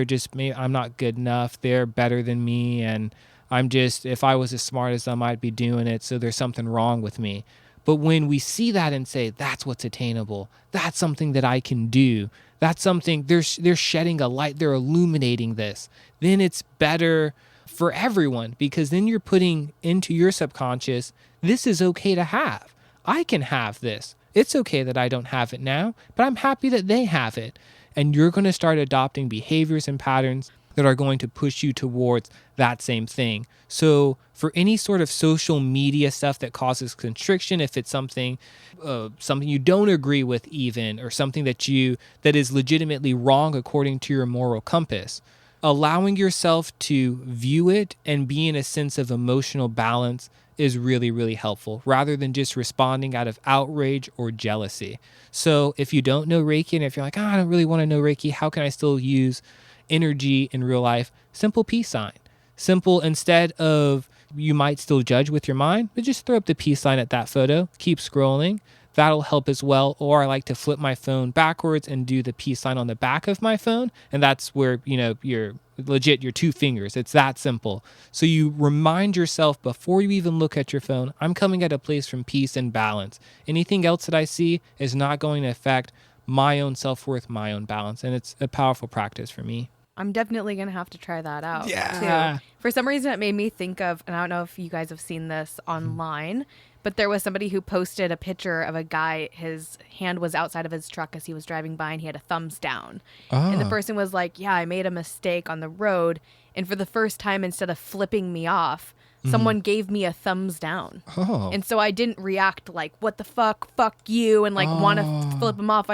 I'm not good enough. They're better than me. And if I was as smart as them, I'd be doing it. So there's something wrong with me. But when we see that and say, that's what's attainable, that's something that I can do, that's something, they're shedding a light, they're illuminating this, then it's better for everyone, because then you're putting into your subconscious, this is okay to have. I can have this. It's okay that I don't have it now, but I'm happy that they have it. And you're going to start adopting behaviors and patterns that are going to push you towards that same thing. So for any sort of social media stuff that causes constriction, if it's something you don't agree with even, or something that is legitimately wrong according to your moral compass, allowing yourself to view it and be in a sense of emotional balance is really, really helpful, rather than just responding out of outrage or jealousy. So if you don't know Reiki, and if you're like, I don't really want to know Reiki, how can I still use energy in real life? Simple peace sign. Simple, instead of, you might still judge with your mind, but just throw up the peace sign at that photo, keep scrolling. That'll help as well. Or I like to flip my phone backwards and do the peace sign on the back of my phone. And that's where, you're legit your two fingers. It's that simple. So you remind yourself before you even look at your phone, I'm coming at a place from peace and balance. Anything else that I see is not going to affect my own self-worth, my own balance. And it's a powerful practice for me. I'm definitely going to have to try that out too. For some reason, it made me think of, and I don't know if you guys have seen this online, but there was somebody who posted a picture of a guy, his hand was outside of his truck as he was driving by, and he had a thumbs down. And the person was like, yeah, I made a mistake on the road. And for the first time, instead of flipping me off, someone gave me a thumbs down. And so I didn't react like, what the fuck you, and like want to flip him off.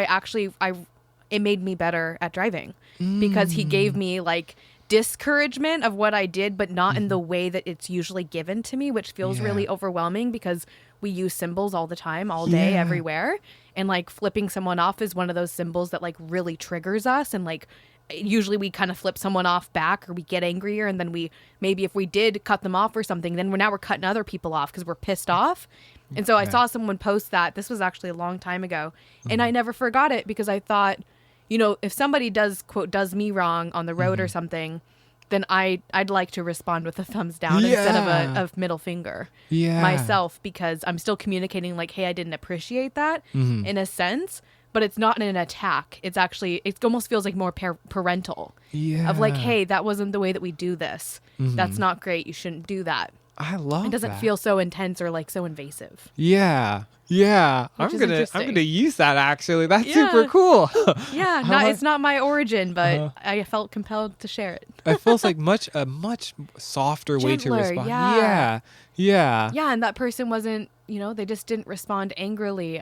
It made me better at driving because he gave me like discouragement of what I did, but not in the way that it's usually given to me, which feels really overwhelming because we use symbols all the time, all day, everywhere. And like flipping someone off is one of those symbols that like really triggers us. And like usually we kind of flip someone off back, or we get angrier. And then maybe if we did cut them off or something, then we're cutting other people off because we're pissed off. And so I saw someone post that. This was actually a long time ago. And I never forgot it because I thought, if somebody does, quote, does me wrong on the road or something, then I'd like to respond with a thumbs down instead of a middle finger myself, because I'm still communicating like, hey, I didn't appreciate that in a sense, but it's not an attack. It's actually, it almost feels like more parental of like, hey, that wasn't the way that we do this. That's not great. You shouldn't do that. I love it. Doesn't feel so intense or like so invasive. Yeah. I'm gonna use that actually. That's super cool. It's not my origin, but I felt compelled to share it. It feels like a much softer way to respond. Yeah. And that person wasn't, they just didn't respond angrily.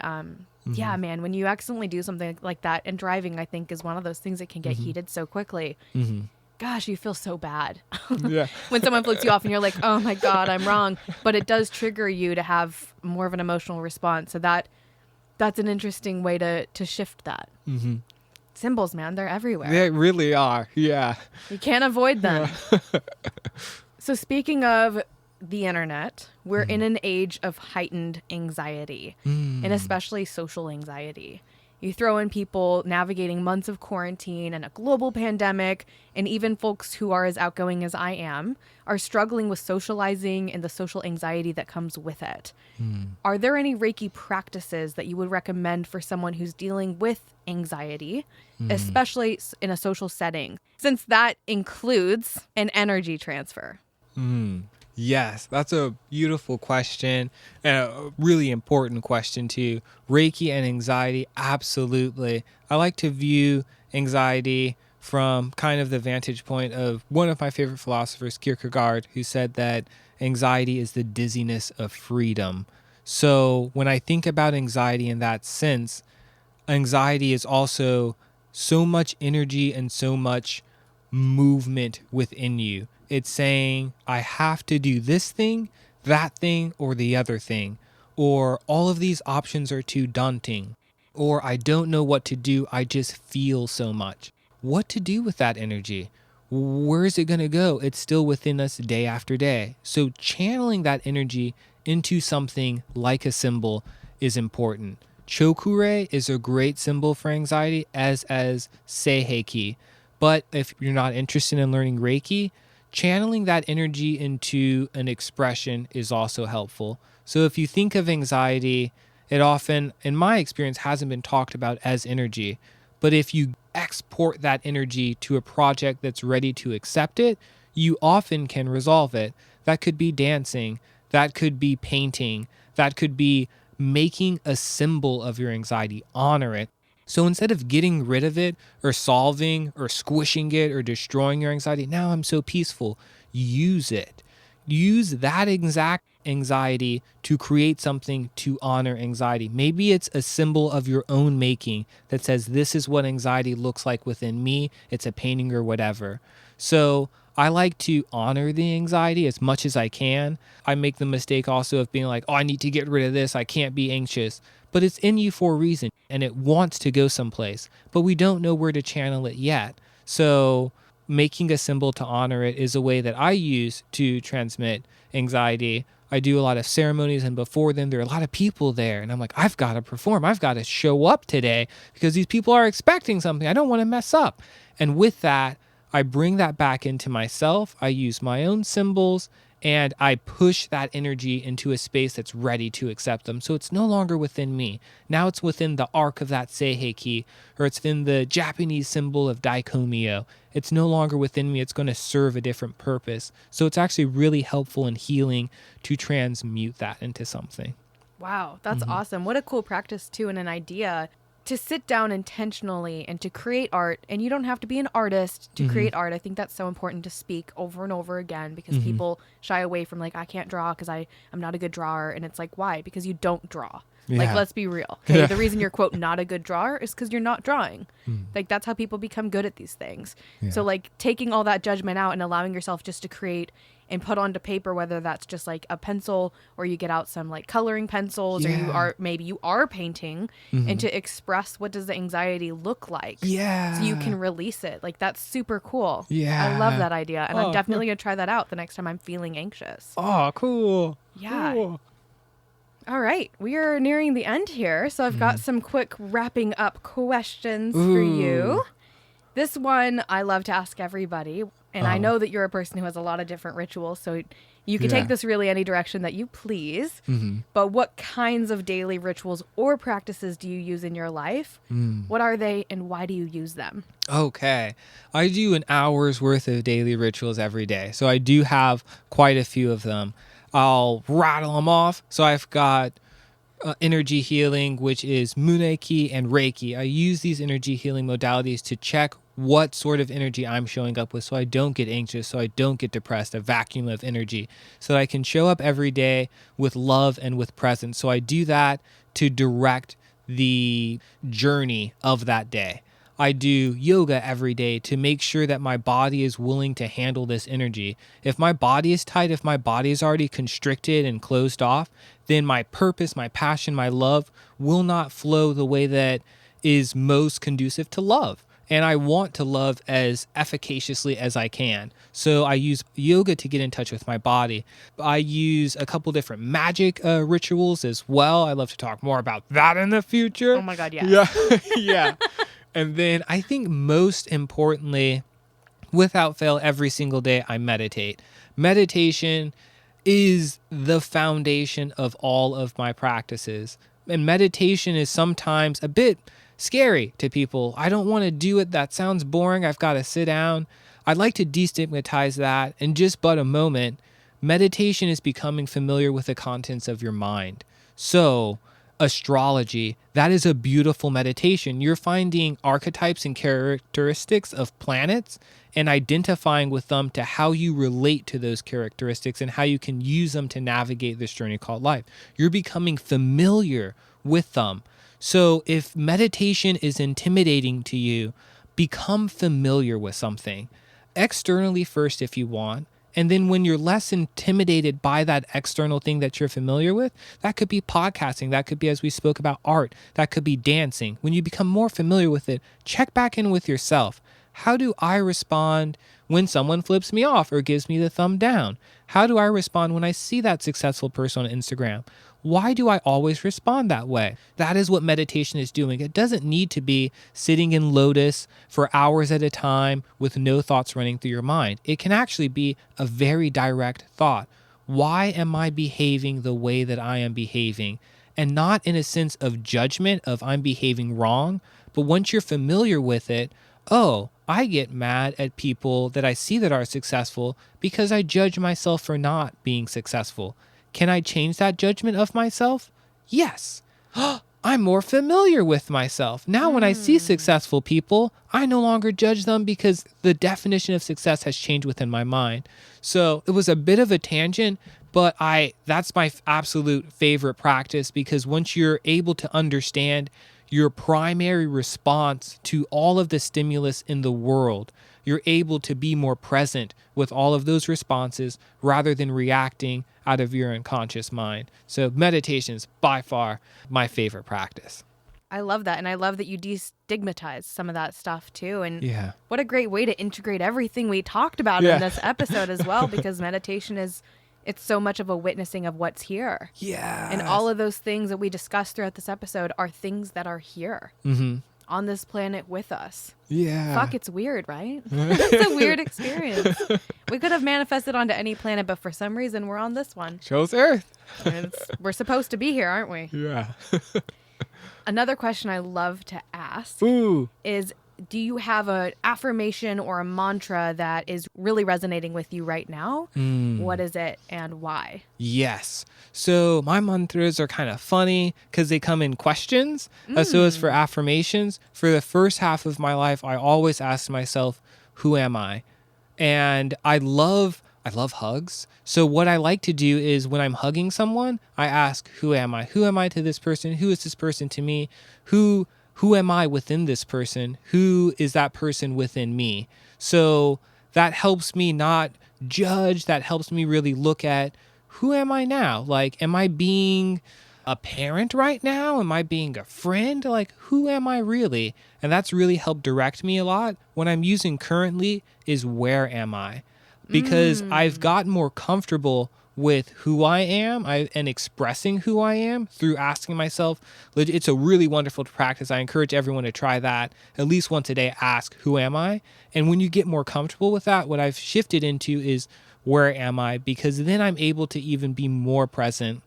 Yeah, man, when you accidentally do something like that, and driving, I think, is one of those things that can get heated so quickly. Gosh, you feel so bad when someone flips you off and you're like, oh my God, I'm wrong. But it does trigger you to have more of an emotional response. So that's an interesting way to shift that. Symbols, man, they're everywhere. They really are. Yeah. You can't avoid them. So speaking of the internet, we're in an age of heightened anxiety, and especially social anxiety. You throw in people navigating months of quarantine and a global pandemic, and even folks who are as outgoing as I am are struggling with socializing and the social anxiety that comes with it. Are there any Reiki practices that you would recommend for someone who's dealing with anxiety, especially in a social setting, since that includes an energy transfer? Yes, that's a beautiful question, and a really important question too. Reiki and anxiety, absolutely. I like to view anxiety from kind of the vantage point of one of my favorite philosophers, Kierkegaard, who said that anxiety is the dizziness of freedom. So when I think about anxiety in that sense, anxiety is also so much energy and so much movement within you. It's saying, I have to do this thing, that thing, or the other thing. or all of these options are too daunting, or I don't know what to do, I just feel so much. What to do with that energy? Where is it going to go? It's still within us day after day. So channeling that energy into something like a symbol is important. 𝗬𝗪𝗽 is a great symbol for anxiety, as 𝗲𝗪𝗽𝗀𝗃. But if you're not interested in learning Reiki, channeling that energy into an expression is also helpful. So if you think of anxiety, it often, in my experience, hasn't been talked about as energy. But if you export that energy to a project that's ready to accept it, you often can resolve it. That could be dancing, that could be painting, that could be making a symbol of your anxiety. Honor it. So instead of getting rid of it or solving or squishing it or destroying your anxiety, now I'm so peaceful. Use it. Use that exact anxiety to create something to honor anxiety. Maybe it's a symbol of your own making that says, this is what anxiety looks like within me. It's a painting or whatever. So I like to honor the anxiety as much as I can. I make the mistake also of being like, oh, I need to get rid of this. I can't be anxious. But it's in you for a reason and it wants to go someplace, but we don't know where to channel it yet. So making a symbol to honor it is a way that I use to transmit anxiety. I do a lot of ceremonies, and before them, there are a lot of people there. And I'm like, I've got to perform. I've got to show up today because these people are expecting something. I don't want to mess up. And with that, I bring that back into myself. I use my own symbols and I push that energy into a space that's ready to accept them. So it's no longer within me. Now it's within the arc of that 𝗲𝗪𝗃, or it's in the Japanese symbol of 𝗲𝗪𝗪𝗀. It's no longer within me. It's going to serve a different purpose. So it's actually really helpful and healing to transmute that into something. Wow, that's awesome. What a cool practice too, and an idea to sit down intentionally and to create art. And you don't have to be an artist to create art. I think that's so important to speak over and over again, because people shy away from like, I can't draw because I'm not a good drawer. And it's like, why? Because you don't draw. Yeah. Like, let's be real. Okay? Yeah. The reason you're, quote, not a good drawer is because you're not drawing. Like, that's how people become good at these things. Yeah. So like taking all that judgment out and allowing yourself just to create and put onto paper, whether that's just like a pencil or you get out some like coloring pencils, or maybe you are painting, and to express what does the anxiety look like. Yeah. So you can release it. Like, that's super cool. Yeah. I love that idea. And I'm definitely going to try that out the next time I'm feeling anxious. Oh, cool. Yeah. Cool. All right. We are nearing the end here. So I've got some quick wrapping up questions for you. This one I love to ask everybody. And I know that you're a person who has a lot of different rituals, so you can take this really any direction that you please. But what kinds of daily rituals or practices do you use in your life? What are they, and why do you use them? Okay. I do an hour's worth of daily rituals every day. So I do have quite a few of them. I'll rattle them off. So I've got energy healing, which is Munaiki and Reiki. I use these energy healing modalities to check what sort of energy I'm showing up with, so I don't get anxious, so I don't get depressed, a vacuum of energy, so that I can show up every day with love and with presence. So I do that to direct the journey of that day. I do yoga every day to make sure that my body is willing to handle this energy. If my body is tight, if my body is already constricted and closed off, then my purpose, my passion, my love will not flow the way that is most conducive to love. And I want to love as efficaciously as I can. So I use yoga to get in touch with my body. I use a couple different magic rituals as well. I love to talk more about that in the future. Oh my God, yes. Yeah. Yeah. And then I think most importantly, without fail, every single day I meditate. Meditation is the foundation of all of my practices. And meditation is sometimes a bit scary to people. I don't want to do it. That sounds boring. I've got to sit down. I'd like to destigmatize that. In just but a moment, meditation is becoming familiar with the contents of your mind. So astrology, that is a beautiful meditation. You're finding archetypes and characteristics of planets and identifying with them to how you relate to those characteristics and how you can use them to navigate this journey called life. You're becoming familiar with them. So if meditation is intimidating to you, become familiar with something. Externally first if you want, And then when you're less intimidated by that external thing that you're familiar with, that could be podcasting. That could be, as we spoke about, art. That could be dancing. When you become more familiar with it, check back in with yourself. How do I respond when someone flips me off or gives me the thumb down? How do I respond when I see that successful person on Instagram? Why do I always respond that way? That is what meditation is doing. It doesn't need to be sitting in lotus for hours at a time with no thoughts running through your mind. It can actually be a very direct thought. Why am I behaving the way that I am behaving? And not in a sense of judgment of I'm behaving wrong, but once you're familiar with it, oh, I get mad at people that I see that are successful because I judge myself for not being successful. Can I change that judgment of myself? Yes. I'm more familiar with myself. Now when I see successful people, I no longer judge them because the definition of success has changed within my mind. So it was a bit of a tangent, but that's my absolute favorite practice, because once you're able to understand your primary response to all of the stimulus in the world, you're able to be more present with all of those responses rather than reacting out of your unconscious mind. So meditation is by far my favorite practice. I love that. And I love that you destigmatize some of that stuff too. And yeah, what a great way to integrate everything we talked about in this episode as well, because meditation it's so much of a witnessing of what's here. Yeah. And all of those things that we discussed throughout this episode are things that are here on this planet with us. Yeah. Fuck, it's weird, right? It's a weird experience. We could have manifested onto any planet, but for some reason we're on this one. Chose Earth. And we're supposed to be here, aren't we? Yeah. Another question I love to ask is, do you have an affirmation or a mantra that is really resonating with you right now? What is it and why? Yes. So my mantras are kind of funny because they come in questions. So as for affirmations, for the first half of my life, I always ask myself, who am I? And I love hugs. So what I like to do is when I'm hugging someone, I ask, who am I? Who am I to this person? Who is this person to me? Who am I within this person? Who is that person within me? So that helps me not judge. That helps me really look at, who am I now? Like, am I being a parent right now? Am I being a friend? Like, who am I really? And that's really helped direct me a lot. What I'm using currently is, where am I? Because I've gotten more comfortable with who I am and expressing who I am through asking myself. It's a really wonderful practice. I encourage everyone to try that at least once a day. Ask, who am I? And when you get more comfortable with that, what I've shifted into is, where am I? Because then I'm able to even be more present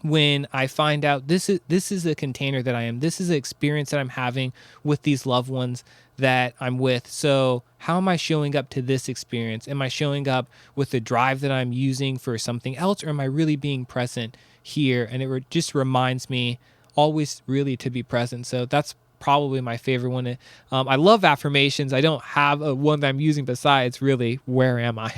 when I find out this is the container that I am. This is the experience that I'm having with these loved ones that I'm with. So how am I showing up to this experience? Am I showing up with the drive that I'm using for something else, or am I really being present here? And it just reminds me always really to be present. So that's probably my favorite one. I love affirmations. I don't have one that I'm using besides really, where am I?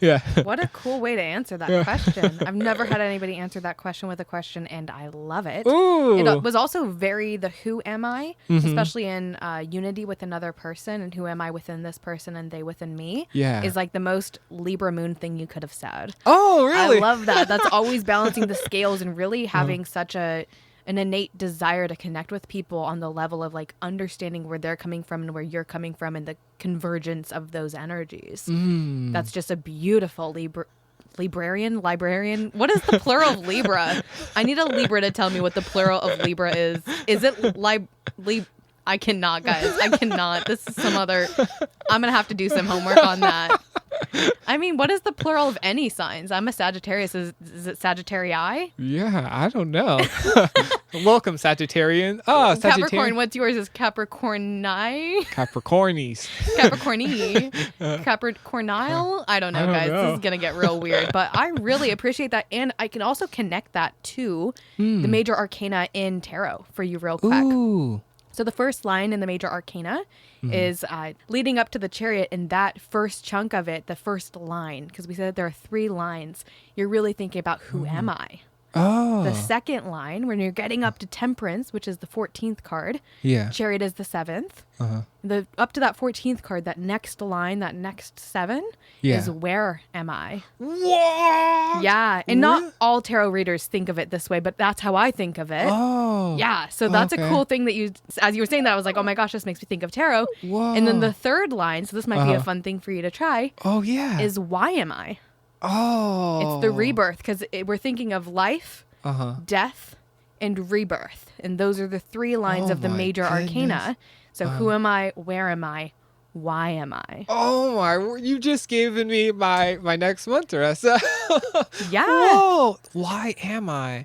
Yeah. What a cool way to answer that question. I've never had anybody answer that question with a question, and I love it. Ooh. It was also very the who am I, especially in unity with another person, and who am I within this person and they within me, is like the most Libra moon thing you could have said. Oh, really? I love that. That's always balancing the scales and really having such an innate desire to connect with people on the level of like understanding where they're coming from and where you're coming from and the convergence of those energies. That's just a beautiful librarian. What is the plural of Libra? I need a Libra to tell me what the plural of Libra is. Is it I cannot, guys. I cannot. This is some other. I'm going to have to do some homework on that. I mean, what is the plural of any signs? I'm a Sagittarius. Is it Sagittarii? Yeah, I don't know. Welcome, Sagittarian. Oh, Capricorn, what's yours? Is Capricorni? Capricornies. Capricorni. Capricornile? I don't know, guys. This is going to get real weird. But I really appreciate that. And I can also connect that to the major arcana in tarot for you real quick. Ooh. So the first line in the major arcana is leading up to the chariot, and that first chunk of it, the first line, because we said that there are 3 lines, you're really thinking about who am I? Oh. The second line, when you're getting up to Temperance, which is the 14th card. Yeah. Chariot is the 7th. Uh-huh. The up to that 14th card, that next line, that next 7 is where am I? What? Yeah. And not all tarot readers think of it this way, but that's how I think of it. Oh. Yeah. So that's a cool thing that you, as you were saying that, I was like, oh my gosh, this makes me think of tarot. Whoa. And then the third line, so this might be a fun thing for you to try. Oh, yeah. Is why am I? Oh. It's the rebirth, because we're thinking of life, death, and rebirth. And those are the 3 lines of the major arcana. So who am I? Where am I? Why am I? Oh my, you just given me my next mantra. Yeah. Whoa. Why am I?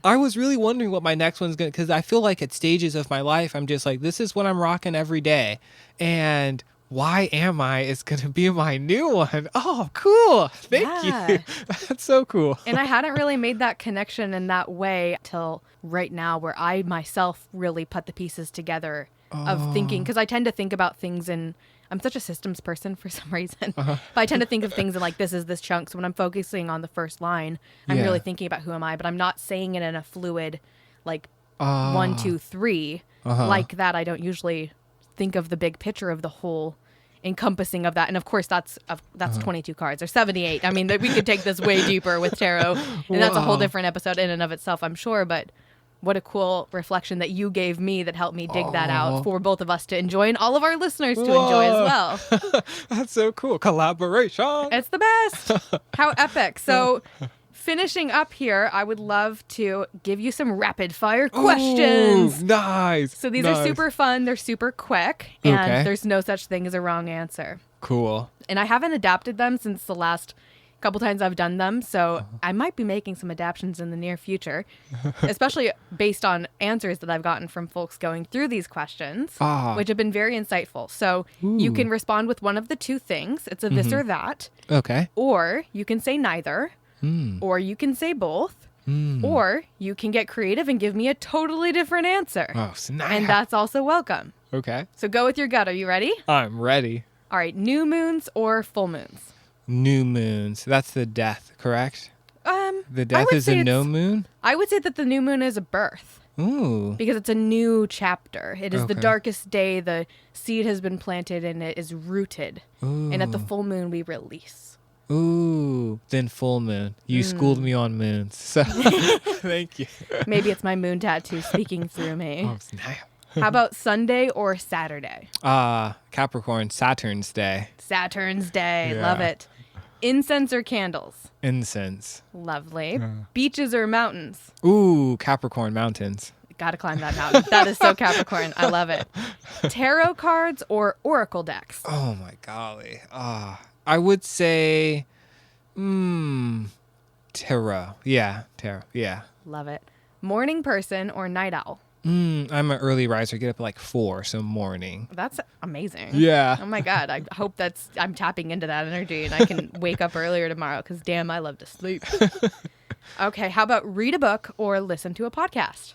I was really wondering what my next one's going to, because I feel like at stages of my life, I'm just like, this is what I'm rocking every day. And why am I is going to be my new one. Oh, cool. Thank you. That's so cool. And I hadn't really made that connection in that way till right now, where I myself really put the pieces together of thinking, because I tend to think about things in, I'm such a systems person for some reason, but I tend to think of things in like, this is this chunk. So when I'm focusing on the first line, I'm really thinking about who am I, but I'm not saying it in a fluid, like 1, 2, 3 like that. I don't usually think of the big picture of the whole encompassing of that. And of course that's 22 cards or 78. I mean, we could take this way deeper with tarot, and that's a whole different episode in and of itself, I'm sure. But what a cool reflection that you gave me that helped me dig that out for both of us to enjoy and all of our listeners to enjoy as well. That's so cool. Collaboration. It's the best. How epic. So finishing up here, I would love to give you some rapid fire questions. Ooh, nice. So these are super fun. They're super quick. And there's no such thing as a wrong answer. Cool. And I haven't adapted them since the last couple times I've done them. So I might be making some adaptations in the near future, especially based on answers that I've gotten from folks going through these questions, which have been very insightful. So you can respond with one of the 2 things. It's a this or that. Okay. Or you can say neither. Or you can say both, or you can get creative and give me a totally different answer. Oh, snap. And that's also welcome. Okay. So go with your gut. Are you ready? I'm ready. All right. New moons or full moons? New moons. That's the death, correct? The death is a no moon? I would say that the new moon is a birth. Ooh. Because it's a new chapter. It is the darkest day. The seed has been planted and it is rooted. Ooh. And at the full moon, we release. Ooh, then full moon. You schooled me on moons, so thank you. Maybe it's my moon tattoo speaking through me. Oh, snap. How about Sunday or Saturday? Capricorn, Saturn's Day. Saturn's Day. Yeah. Love it. Incense or candles? Incense. Lovely. Beaches or mountains? Ooh, Capricorn, mountains. Gotta climb that mountain. That is so Capricorn. I love it. Tarot cards or oracle decks? Oh, my golly. I would say, tarot. Yeah, tarot. Yeah. Love it. Morning person or night owl? I'm an early riser. Get up at like 4, so morning. That's amazing. Yeah. Oh my God. I hope I'm tapping into that energy and I can wake up earlier tomorrow, because damn, I love to sleep. Okay. How about read a book or listen to a podcast?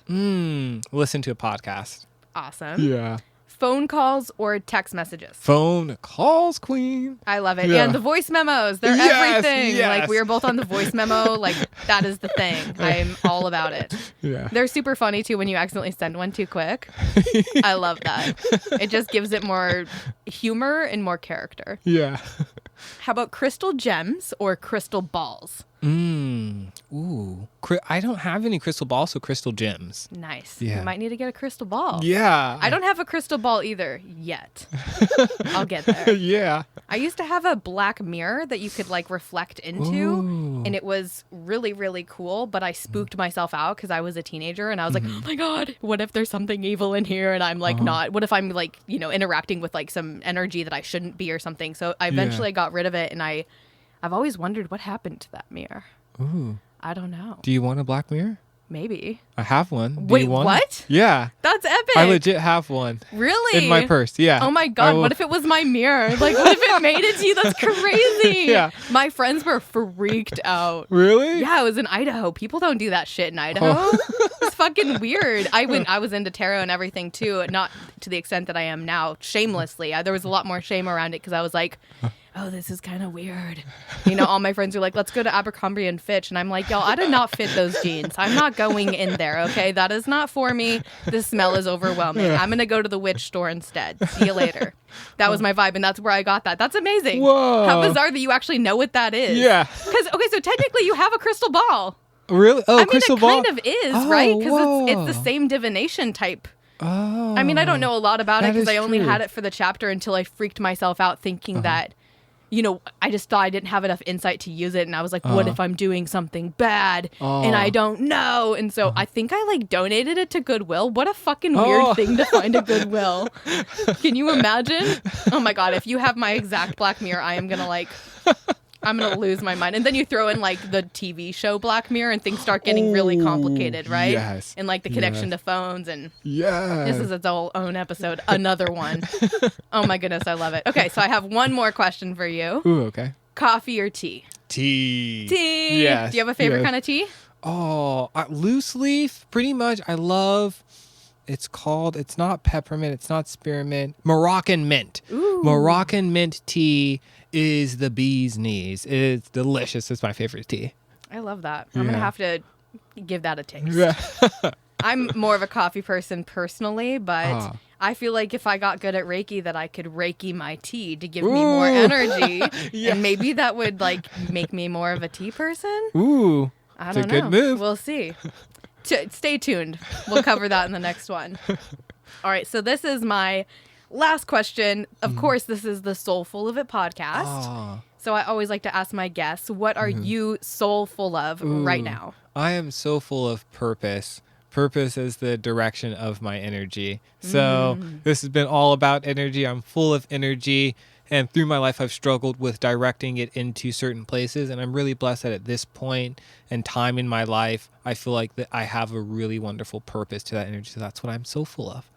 Listen to a podcast. Awesome. Yeah. Phone calls or text messages? Phone calls, queen. I love it. Yeah. And the voice memos. They're everything. Yes. Like, we are both on the voice memo. Like, that is the thing. I'm all about it. Yeah. They're super funny, too, when you accidentally send one too quick. I love that. It just gives it more humor and more character. Yeah. How about crystal gems or crystal balls? Ooh. I don't have any crystal balls, so crystal gems. Nice. Yeah. You might need to get a crystal ball. Yeah. I don't have a crystal ball either yet. I'll get there. Yeah. I used to have a black mirror that you could like reflect into, and it was really, really cool, but I spooked myself out because I was a teenager and I was like, oh my God, what if there's something evil in here and I'm like not, what if I'm like, interacting with like some energy that I shouldn't be or something. So I eventually got rid of it, and I've always wondered what happened to that mirror. Ooh. I don't know. Do you want a black mirror? Maybe. I have one. Wait, what? Yeah. That's epic. I legit have one. Really? In my purse, yeah. Oh my God, what if it was my mirror? Like, what if it made it to you? That's crazy. Yeah. My friends were freaked out. Really? Yeah, it was in Idaho. People don't do that shit in Idaho. It's fucking weird. I was into tarot and everything too, not to the extent that I am now, shamelessly. There was a lot more shame around it because I was like, oh, this is kind of weird. You know, all my friends are like, let's go to Abercrombie and Fitch. And I'm like, y'all, I did not fit those jeans. I'm not going in there, okay? That is not for me. The smell is overwhelming. I'm going to go to the witch store instead. See you later. That was my vibe, and that's where I got that. That's amazing. Whoa. How bizarre that you actually know what that is. Yeah. Because, okay, so technically you have a crystal ball. Really? Oh, I mean, crystal it ball? kind of is, Oh, right? Because whoa. it's the same divination type. Oh. I mean, I don't know a lot about it That because is I only true. had it for the chapter until I freaked myself out thinking that, you know, I just thought I didn't have enough insight to use it. And I was like, what if I'm doing something bad and I don't know? And so I think I like donated it to Goodwill. What a fucking weird thing to find at Goodwill. Can you imagine? Oh my God. If you have my exact Black Mirror, I am going to like... I'm going to lose my mind. And then you throw in like the TV show Black Mirror and things start getting really complicated, right? Yes. And like the connection to phones and Yeah. this is its own episode. Another one. Oh my goodness, I love it. Okay, so I have one more question for you. Ooh, okay. Coffee or tea? Tea. Tea. Yes. Do you have a favorite yes. kind of tea? Oh, loose leaf, pretty much. I love, it's not peppermint, it's not spearmint, Moroccan mint. Ooh. Moroccan mint tea is the bee's knees. It's delicious. It's my favorite tea. I love that. I'm going to Yeah. have to give that a taste. Yeah. I'm more of a coffee person personally, but I feel like if I got good at Reiki that I could Reiki my tea to give me more energy. Yeah. And maybe that would like make me more of a tea person. Ooh. I It's don't a know. good move. We'll see. Stay tuned. We'll cover that in the next one. All right. So this is my last question. Of course, this is the Soulful of It podcast. Oh. So I always like to ask my guests, what are you soulful of right now? I am so full of purpose. Purpose is the direction of my energy. So this has been all about energy. I'm full of energy. And through my life, I've struggled with directing it into certain places. And I'm really blessed that at this point and time in my life, I feel like that I have a really wonderful purpose to that energy. So that's what I'm so full of.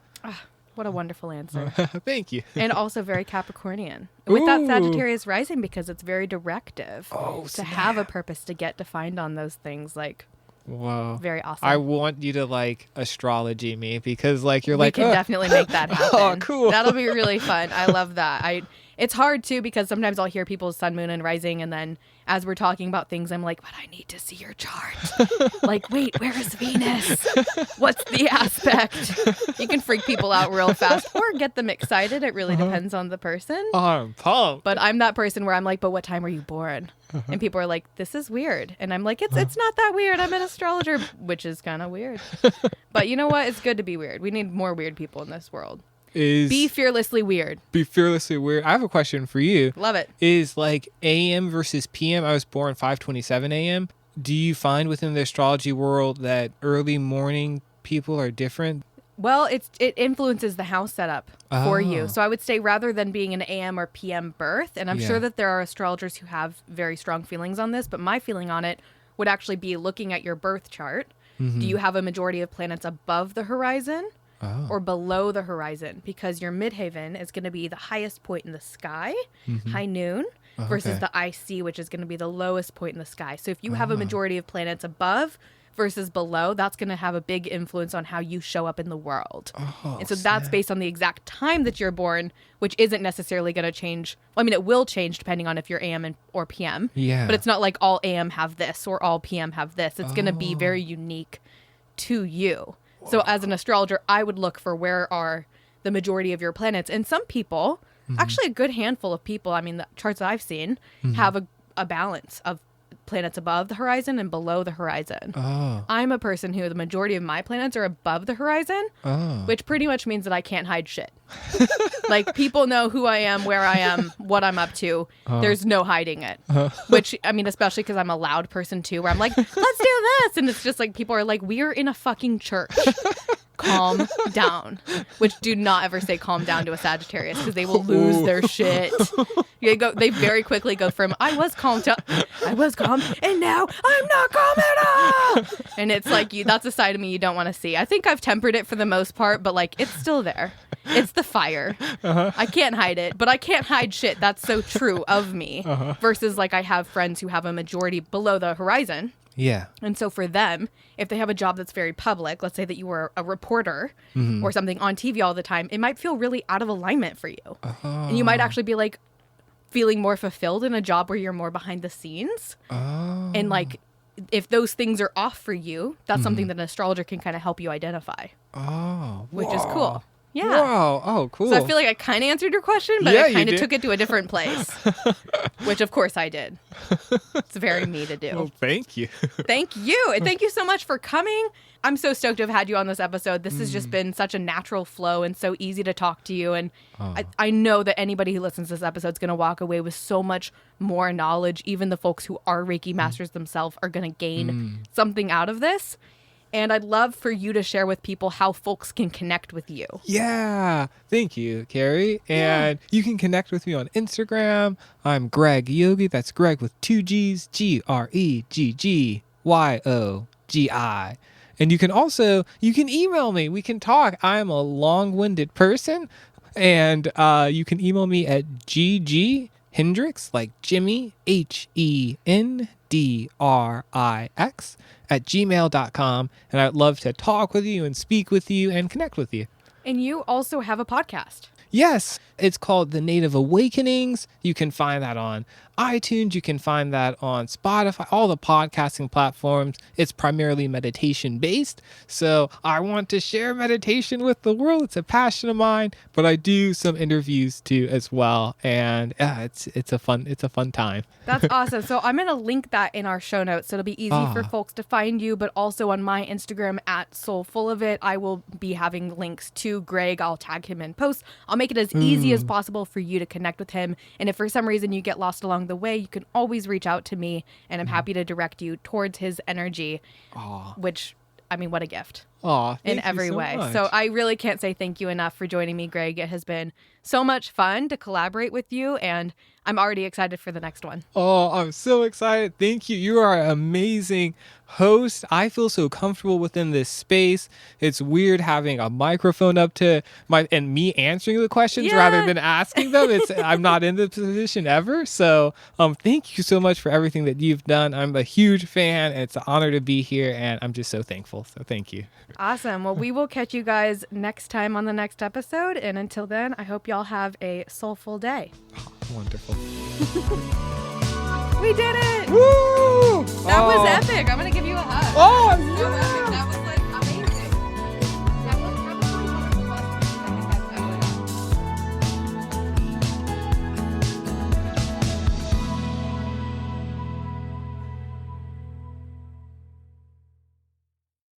What a wonderful answer. Thank you. And also very Capricornian. With that Ooh. Sagittarius rising, because it's very directive Oh, to snap. have a purpose, to get defined on those things. Like, Wow. very awesome. I want you to like astrology me because like you're we like, can definitely make that happen. Oh, cool. That'll be really fun. I love that. It's hard too because sometimes I'll hear people's sun, moon, and rising, and then as we're talking about things, I'm like, but I need to see your chart. Like, wait, where is Venus? What's the aspect? You can freak people out real fast or get them excited. It really depends on the person. I'm pumped. But I'm that person where I'm like, but what time were you born? And people are like, this is weird. And I'm like, it's not that weird. I'm an astrologer, which is kind of weird. But you know what? It's good to be weird. We need more weird people in this world. Be fearlessly weird. Be fearlessly weird. I have a question for you. Love it. Is like AM versus PM. I was born 5:27 AM. Do you find within the astrology world that early morning people are different? Well, it influences the house setup for Oh. you. So I would say rather than being an AM or PM birth, and I'm Yeah. sure that there are astrologers who have very strong feelings on this, but my feeling on it would actually be looking at your birth chart. Do you have a majority of planets above the horizon? Or below the horizon, because your midhaven is going to be the highest point in the sky, high noon, versus the IC, which is going to be the lowest point in the sky. So if you have a majority of planets above versus below, that's going to have a big influence on how you show up in the world. And so that's based on the exact time that you're born, which isn't necessarily going to change. Well, I mean, it will change depending on if you're AM or PM. Yeah. But it's not like all AM have this or all PM have this. It's going to be very unique to you. So as an astrologer, I would look for where are the majority of your planets. And some people, actually a good handful of people, I mean, the charts that I've seen, have a balance of planets above the horizon and below the horizon. I'm a person who the majority of my planets are above the horizon, which pretty much means that I can't hide shit. Like, people know who I am, where I am, what I'm up to. There's no hiding it. Which, I mean, especially because I'm a loud person too, where I'm like, let's do this. And it's just like, people are like, we are in a fucking church. Calm down. Which, do not ever say calm down to a Sagittarius, because they will lose their shit. They very quickly go from, I was calm, and now I'm not calm at all. And it's like, that's a side of me you don't want to see. I think I've tempered it for the most part, but like, it's still there. It's the fire. I can't hide it, but I can't hide shit. That's so true of me. Versus like, I have friends who have a majority below the horizon. Yeah. And so for them, if they have a job that's very public, let's say that you were a reporter or something on TV all the time, it might feel really out of alignment for you. And you might actually be like, feeling more fulfilled in a job where you're more behind the scenes. Oh. And like, if those things are off for you, that's something that an astrologer can kind of help you identify. Oh. Which is cool. Yeah. Wow. Oh, cool. So I feel like I kind of answered your question, but Yeah, I you kind of did. took it to a different place, which of course I did. It's very me to do. Well, thank you. Thank you. And thank you so much for coming. I'm so stoked to have had you on this episode. This has just been such a natural flow and so easy to talk to you. And I know that anybody who listens to this episode is going to walk away with so much more knowledge. Even the folks who are Reiki Masters themselves are going to gain something out of this. And I'd love for you to share with people how folks can connect with you. Yeah. Thank you, Kari. And you can connect with me on Instagram. I'm Gregg Yogi. That's Greg with 2 G's, GREGGYOGI. And you can email me. We can talk. I'm a long-winded person. And you can email me at @hendrix, like Jimmy, HENDRIX, @gmail.com. And I'd love to talk with you and speak with you and connect with you. And you also have a podcast. Yes, it's called The Native Awakenings. You can find that on iTunes. You can find that on Spotify, all the podcasting platforms. It's primarily meditation based. So I want to share meditation with the world. It's a passion of mine, but I do some interviews too as well. And it's a fun time. That's awesome. So I'm going to link that in our show notes. So it'll be easy for folks to find you, but also on my Instagram @soulful_of_it, I will be having links to Greg. I'll tag him in posts. I'll make it as easy as possible for you to connect with him. And if for some reason you get lost along the way, you can always reach out to me and I'm happy to direct you towards his energy, which, I mean, what a gift. In every way. Much. So I really can't say thank you enough for joining me, Greg. It has been so much fun to collaborate with you, and I'm already excited for the next one. Oh, I'm so excited. Thank you. You are an amazing host. I feel so comfortable within this space. It's weird having a microphone up to and me answering the questions rather than asking them. I'm not in this position ever. So thank you so much for everything that you've done. I'm a huge fan. It's an honor to be here, and I'm just so thankful. So thank you. Awesome. Well, we will catch you guys next time on the next episode. And until then, I hope y'all have a soulful day. Wonderful. We did it! Woo!